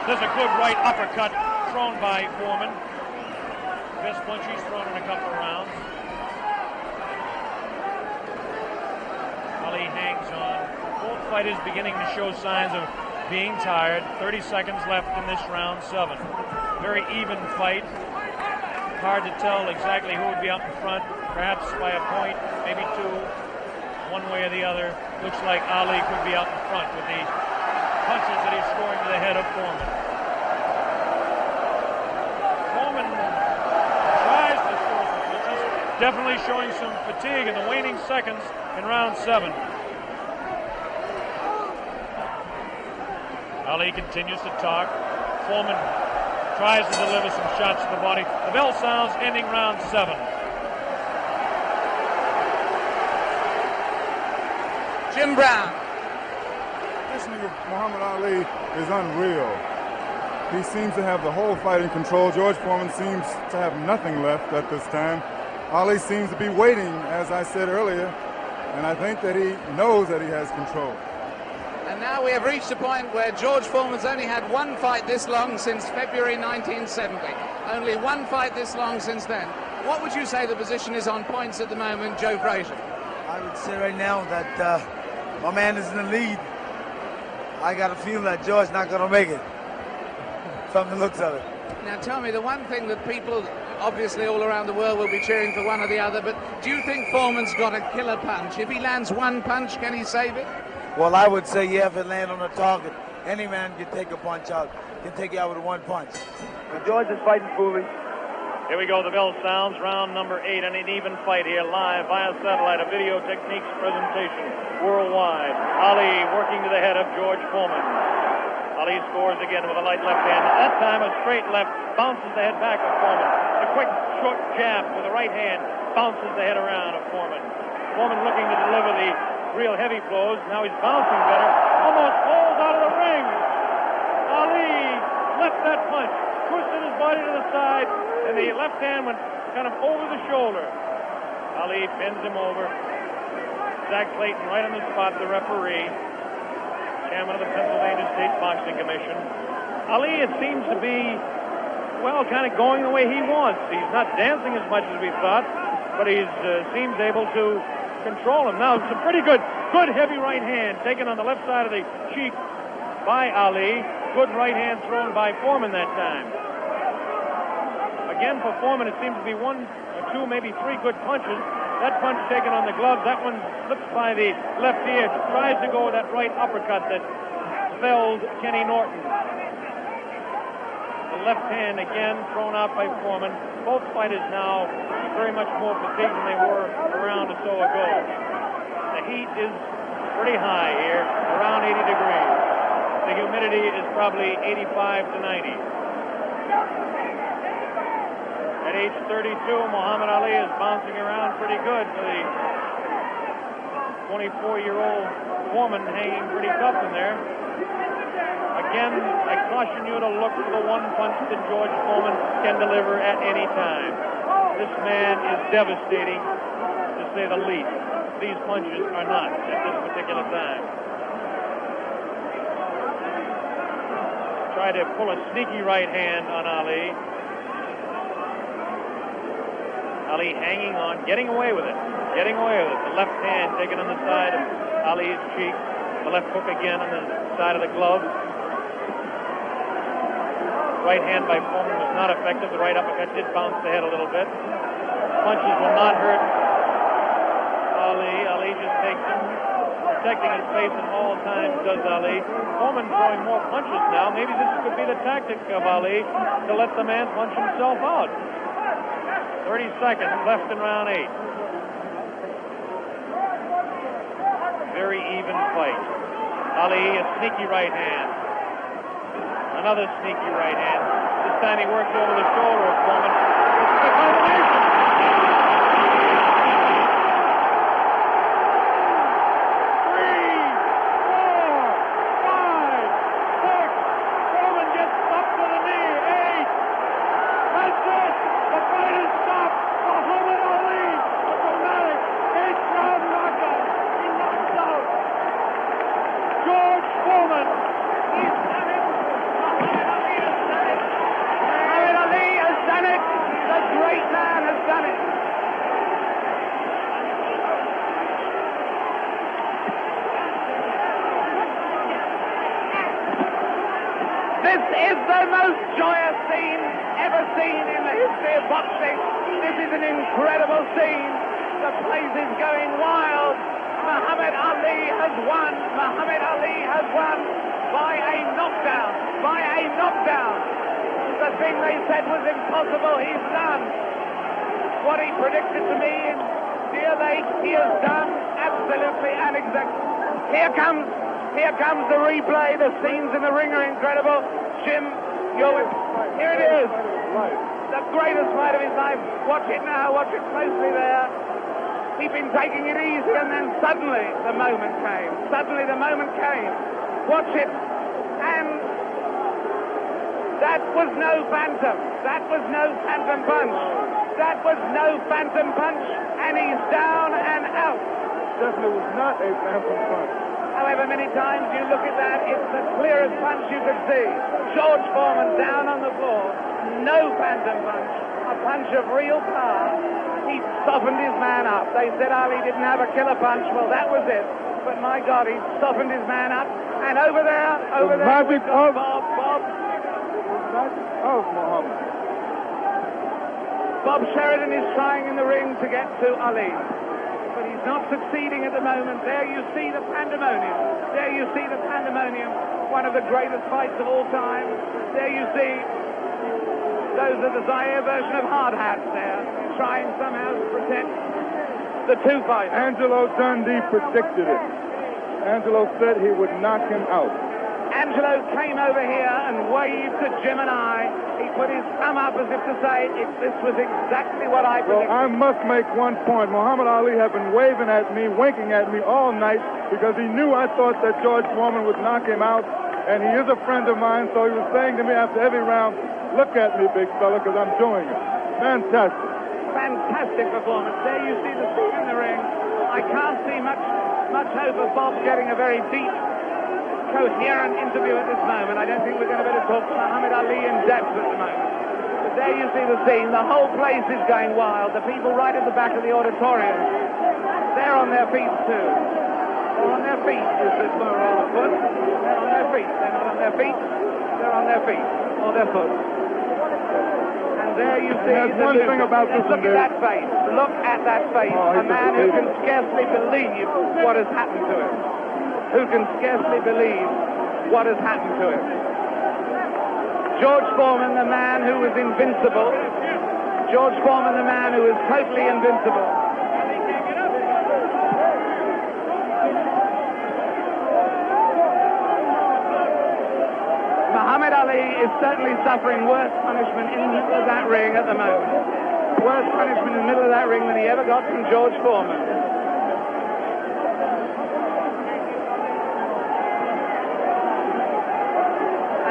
There's a good right uppercut thrown by Foreman. Best punch he's thrown in a couple of rounds. Ali hangs on. Both fighters beginning to show signs of being tired. 30 seconds left in this round 7. Very even fight. Hard to tell exactly who would be up in front. Perhaps by a point, maybe 2, one way or the other. Looks like Ali could be out in front with the punches that he's scoring to the head of Foreman. Foreman tries to score some punches, definitely showing some fatigue in the waning seconds in round 7. Ali continues to talk. Foreman tries to deliver some shots to the body. The bell sounds, ending round 7. Jim Brown. Listening to Muhammad Ali is unreal. He seems to have the whole fight in control. George Foreman seems to have nothing left at this time. Ali seems to be waiting, as I said earlier, and I think that he knows that he has control. And now we have reached a point where George Foreman's only had one fight this long since February 1970. Only one fight this long since then. What would you say the position is on points at the moment, Joe Frazier? I would say right now that my man is in the lead. I got a feeling that George's not going to make it from the looks of it. Now tell me, the one thing that people obviously all around the world will be cheering for one or the other, but do you think Foreman's got a killer punch? If he lands one punch, can he save it? Well, I would say, yeah, if it lands on the target, any man can take a punch out, can take you out with one punch. But George is fighting foolish. Here we go, the bell sounds, round number 8, and an even fight here live via satellite, a video techniques presentation worldwide. Ali working to the head of George Foreman. Ali scores again with a light left hand. That time a straight left, bounces the head back of Foreman. A quick short jab with the right hand, bounces the head around of Foreman. Foreman looking to deliver the real heavy blows. Now he's bouncing better. Almost falls out of the ring. Ali left that punch, twisted his body to the side, and the left hand went kind of over the shoulder. Ali bends him over. Zach Clayton right on the spot, the referee, chairman of the Pennsylvania State Boxing Commission. Ali, it seems to be, well, kind of going the way he wants. He's not dancing as much as we thought, but he seems able to control him. Now, some pretty good heavy right hand taken on the left side of the cheek by Ali. Good right hand thrown by Foreman that time. Again, for Foreman, it seems to be 1 or 2, maybe 3 good punches. That punch taken on the glove, that one slips by the left ear, tries to go with that right uppercut that felled Kenny Norton. The left hand again thrown out by Foreman. Both fighters now very much more fatigued than they were a round or so ago. The heat is pretty high here, around 80 degrees. The humidity is probably 85 to 90. At age 32, Muhammad Ali is bouncing around pretty good for the 24-year-old Foreman, hanging pretty tough in there. Again, I caution you to look for the one punch that George Foreman can deliver at any time. This man is devastating, to say the least. These punches are not at this particular time. Try to pull a sneaky right hand on Ali. Ali hanging on, getting away with it. The left hand taken on the side of Ali's cheek. The left hook again on the side of the glove. Right hand by Foreman was not effective. The right uppercut did bounce the head a little bit. Punches will not hurt Ali. Ali just takes them, protecting his face at all times, does Ali. Foreman throwing more punches now. Maybe this could be the tactic of Ali to let the man punch himself out. 30 seconds left in round 8. Very even fight. Ali, a sneaky right hand. Another sneaky right hand. This time he works over the shoulder of Foreman. It's the combination. This is the most joyous scene ever seen in the history of boxing. This is an incredible scene. The place is going wild. Muhammad Ali has won. Muhammad Ali has won by a knockdown. By a knockdown. The thing they said was impossible, he's done. What he predicted to me in Deer Lake, he has done absolutely and exactly. Here comes the replay. The scenes in the ring are incredible. Jim, here it is. The greatest fight of his life. Watch it now. Watch it closely there. He'd been taking it easy, and then suddenly the moment came. Watch it. And that was no phantom. That was no phantom punch. And he's down and out. Definitely was not a phantom punch. However many times you look at that, it's the clearest punch you could see. George Foreman down on the floor. No phantom punch. A punch of real power. He softened his man up. They said Ali didn't have a killer punch. Well, that was it. But my God, he softened his man up. And over there, magic of Bob. of Muhammad. Bob Sheridan is trying in the ring to get to Ali. But he's not succeeding at the moment. There you see the pandemonium. One of the greatest fights of all time. There you see Those are the Zaire version of hard hats there, trying somehow to protect the two fighters. Angelo Dundee predicted it. Angelo said he would knock him out. Angelo came over here and waved to Jim and I. He put his thumb up as if to say, this was exactly what I predicted. Well, I must make one point. Muhammad Ali had been waving at me, winking at me all night because he knew I thought that George Foreman would knock him out, and he is a friend of mine, so he was saying to me after every round, look at me, big fella, because I'm doing it. Fantastic. Fantastic performance. There you see the scene in the ring. I can't see much hope of Bob getting a very deep, coherent interview at this moment. I don't think we're going to be able to talk to Muhammad Ali in depth at the moment. But there you see the scene. The whole place is going wild. The people right at the back of the auditorium, they're on their feet too. They're on their feet, is the plural of foot. They're on their feet. They're not on their feet. They're on their feet or their foot. And there you see there's one thing about this look at that face. Look at that face. A man who can scarcely believe what has happened to him. Who can scarcely believe what has happened to him. George Foreman, the man who was invincible. George Foreman, the man who is totally invincible. Muhammad Ali is certainly suffering worse punishment in the middle of that ring at the moment. Worse punishment in the middle of that ring than he ever got from George Foreman.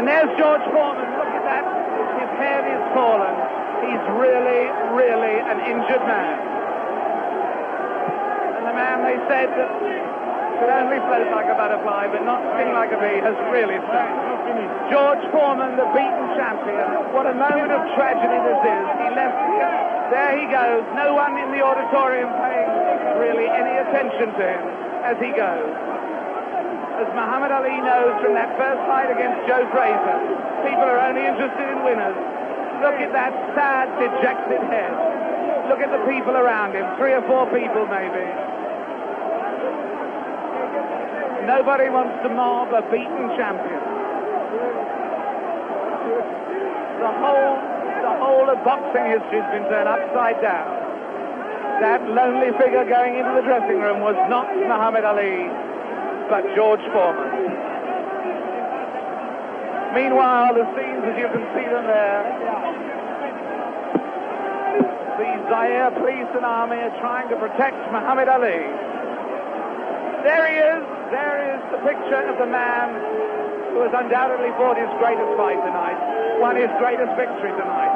And there's George Foreman. Look at that. His head is fallen. He's really, really an injured man. And the man they said that could only float like a butterfly but not sting like a bee has really stung. George Foreman, the beaten champion. What a moment of tragedy this is. He left here. There he goes. No one in the auditorium paying really any attention to him as he goes. As Muhammad Ali knows from that first fight against Joe Frazier, people are only interested in winners. Look at that sad, dejected head. Look at the people around him, 3 or 4 people maybe. Nobody wants to mob a beaten champion. The whole of boxing history has been turned upside down. That lonely figure going into the dressing room was not Muhammad Ali, but George Foreman. Meanwhile, the scenes as you can see them there, the Zaire police and army are trying to protect Muhammad Ali. There he is. There is the picture of the man who has undoubtedly fought his greatest fight tonight, won his greatest victory tonight.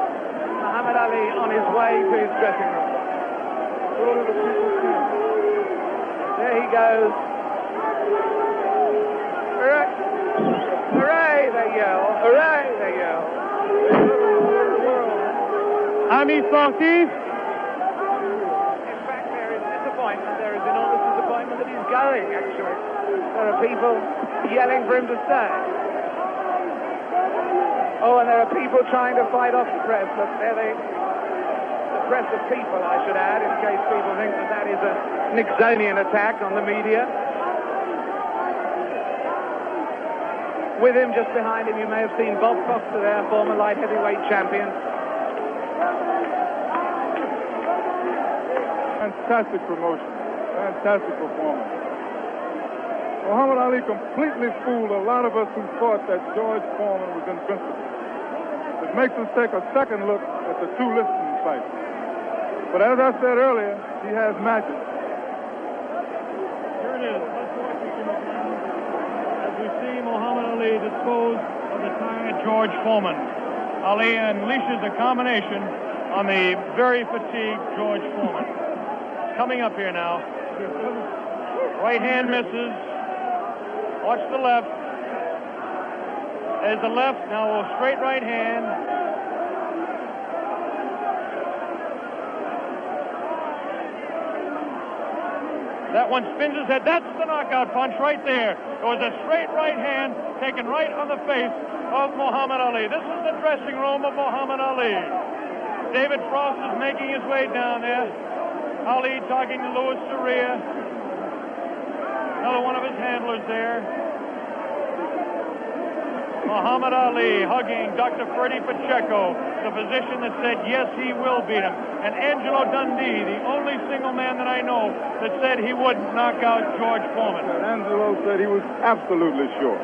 Muhammad Ali on his way to his dressing room. There he goes. Hooray! Hooray, they yell. Hooray, they yell. Ami sportif. In fact, there is disappointment. There is enormous disappointment that he's going, actually. There are people yelling for him to stay. Oh, and there are people trying to fight off the press. Look, there the press of people, I should add, in case people think that that is a Nixonian attack on the media. With him, just behind him, you may have seen Bob Foster there, former light heavyweight champion. Fantastic promotion. Fantastic performance. Muhammad Ali completely fooled a lot of us who thought that George Foreman was invincible. It makes us take a second look at the 2 listing fights. But as I said earlier, he has magic. Here it is. Let's watch it as we see Muhammad Ali dispose of the tired George Foreman. Ali unleashes a combination on the very fatigued George Foreman. Coming up here now. Right hand misses. Watch the left. There's the left. Now a straight right hand. That one spins his head. That's the knockout punch right there. It was a straight right hand taken right on the face of Muhammad Ali. This is the dressing room of Muhammad Ali. David Frost is making his way down there. Ali talking to Louis Soria. Another one of his handlers there. Muhammad Ali hugging Dr. Freddie Pacheco, the physician that said, yes, he will beat him. And Angelo Dundee, the only single man that I know that said he wouldn't knock out George Foreman. Angelo said he was absolutely sure.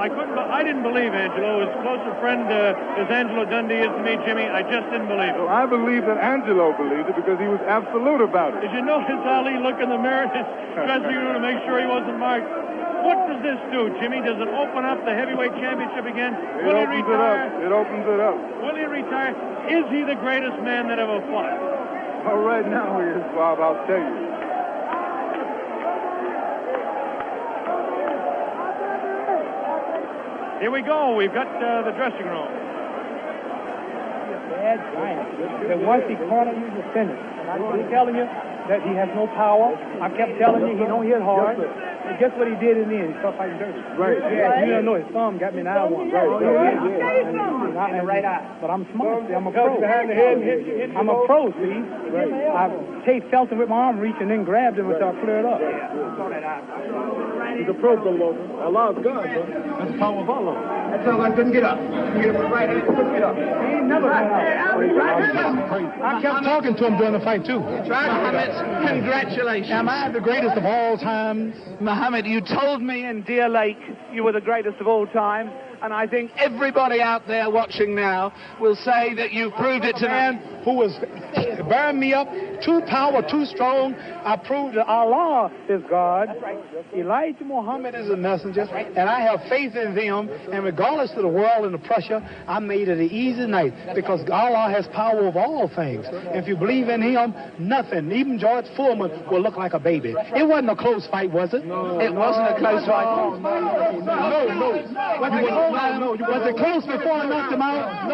I didn't believe Angelo. As close a friend as Angelo Dundee is to me, Jimmy, I just didn't believe it. Well, I believe that Angelo believed it because he was absolute about it. Did you notice Ali look in the mirror in his dressing room to make sure he wasn't marked? What does this do, Jimmy? Does it open up the heavyweight championship again? Will he retire? It opens it up. Will he retire? Is he the greatest man that ever fought? Well, right now he is, Bob, I'll tell you. Here we go. We've got the dressing room. Bad giant. That once he cornered you, you finished. And I was telling you that he has no power. I kept telling you he don't hit hard. And guess what he did in the end? He started fighting dirty. Right. Yeah, you don't know his thumb got me in the eye one. Right. And right eye. But I'm smart. See, I'm a pro. I'm a pro, see. Right. I felt him with my arm reach and then grabbed him until I cleared up. He's a pro, Logan. Allah's God, bro. That's the power of Allah. That's how I couldn't get up. Couldn't get up with right hand. Couldn't get up. He ain't never got up. I kept talking to him during the fight, too. Mohammed, congratulations. Am I the greatest of all times? Mohammed, you told me in Deer Lake you were the greatest of all time, and I think everybody out there watching now will say that you've proved it to man who was bearing me up, too power, too strong. I proved that Allah is God. Elijah Muhammad is a messenger, and I have faith in them. And regardless of the world and the pressure, I made it an easy night because Allah has power of all things. If you believe in Him, nothing, even George Foreman, will look like a baby. It wasn't a close fight, was it? No, it wasn't a close fight. No. Was it close before I knocked him out?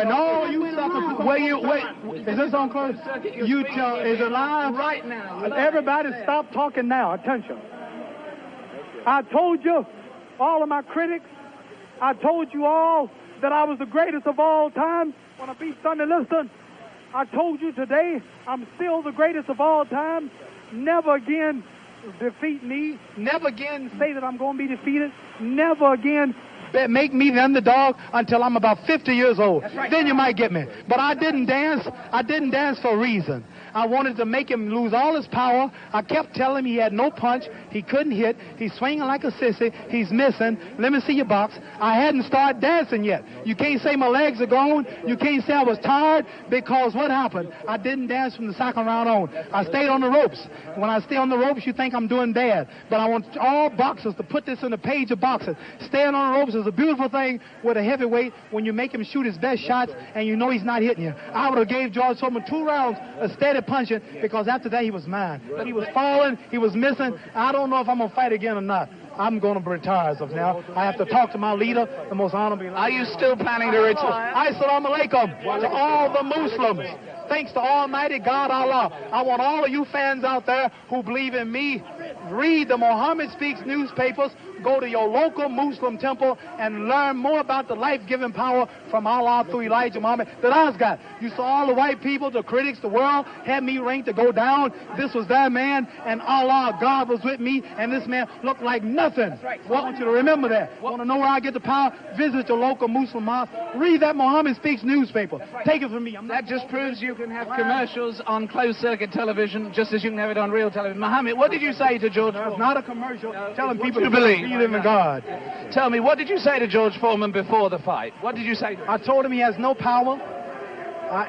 No. You sucker. Wait. Is this on close? You tell. Is it live? Right now. Everybody stop talking now. Attention. I told you, all of my critics, I told you all that I was the greatest of all time when I beat Sonny Liston. I told you today I'm still the greatest of all time. Never again defeat me. Never again say that I'm going to be defeated. Never again make me the underdog until I'm about 50 years old. Right. Then you might get me. But I didn't dance. I didn't dance for a reason. I wanted to make him lose all his power. I kept telling him he had no punch. He couldn't hit. He's swinging like a sissy. He's missing. Let me see your box. I hadn't started dancing yet. You can't say my legs are gone. You can't say I was tired because what happened? I didn't dance from the second round on. I stayed on the ropes. When I stay on the ropes, you think I'm doing bad. But I want all boxers to put this in the page of boxing. Staying on the ropes is a beautiful thing with a heavyweight when you make him shoot his best shots and you know he's not hitting you. I would have gave George Foreman 2 rounds of steady punching because after that he was mine. But he was falling, he was missing. I don't know if I'm going to fight again or not. I'm going to retire as of now. I have to talk to my leader, the most honorable. Are you still planning to retire? Assalamu alaikum to all the Muslims. Thanks to Almighty God Allah. I want all of you fans out there who believe in me, read the Muhammad Speaks newspapers, go to your local Muslim temple and learn more about the life-giving power from Allah through Elijah Muhammad that I've got. You saw all the white people, the critics, the world had me ranked to go down. This was that man, and Allah, God was with me, and this man looked like nothing. I want you to remember that. Want to know where I get the power? Visit your local Muslim mosque. Read that Muhammad Speaks newspaper. Take it from me. That just proves you can have commercials on closed-circuit television just as you can have it on real television. Muhammad, what did you say to George Foreman? It's not a commercial. Telling people to believe in God. Tell me, what did you say to George Foreman before the fight? What did you say to him? I told him he has no power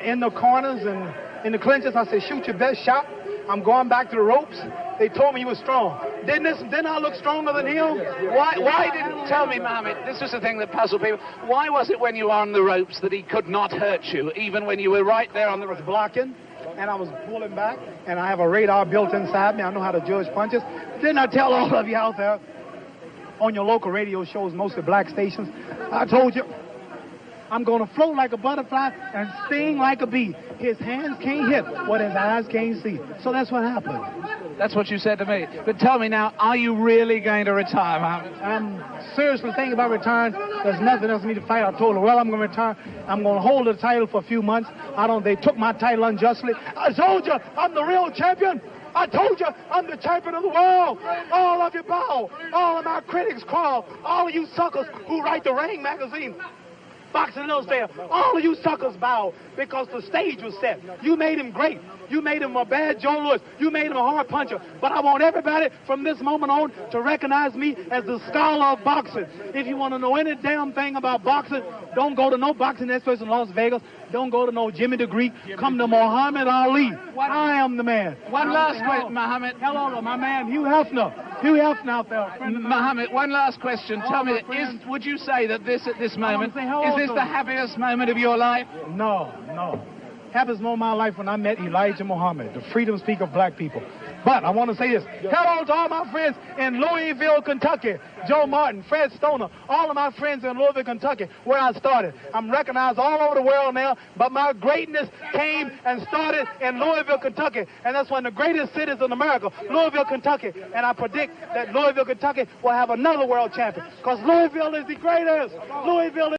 in the corners and in the clinches. I said, shoot your best shot. I'm going back to the ropes. They told me he was strong. Didn't I look stronger than him? Why didn't tell me, Mohammed? This was the thing that puzzled people. Why was it when you were on the ropes that he could not hurt you, even when you were right there on the ropes? Blocking, and I was pulling back, and I have a radar built inside me. I know how to judge punches. Didn't I tell all of you out there on your local radio shows, mostly black stations? I told you, I'm going to float like a butterfly and sting like a bee. His hands can't hit what his eyes can't see. So that's what happened. That's what you said to me. But tell me now, are you really going to retire, Mohammed? I'm seriously thinking about retiring. There's nothing else for me to fight. I told her, well, I'm going to retire. I'm going to hold the title for a few months. They took my title unjustly. I told you, I'm the real champion. I told you I'm the champion of the world. All of you bow. All of my critics crawl. All of you suckers who write the Ring magazine, Boxing Illustrated, all of you suckers bow because the stage was set. You made him great. You made him a bad Joe Louis. You made him a hard puncher. But I want everybody from this moment on to recognize me as the scholar of boxing. If you want to know any damn thing about boxing, don't go to no boxing experts in Las Vegas. Don't go to no Jimmy the Greek. Come to Muhammad Ali. I am the man. One last question, Muhammad. Hello, my man, Hugh Hefner. Hugh Hefner out there. Muhammad, one last question. Tell me, would you say that this, at this moment, is this the happiest moment of your life? No. Happiest moment of my life when I met Elijah Muhammad, the freedom speaker of black people. But I want to say this. Hello to all my friends in Louisville, Kentucky. Joe Martin, Fred Stoner, all of my friends in Louisville, Kentucky, where I started. I'm recognized all over the world now, but my greatness came and started in Louisville, Kentucky. And that's one of the greatest cities in America, Louisville, Kentucky. And I predict that Louisville, Kentucky will have another world champion because Louisville is the greatest. Louisville is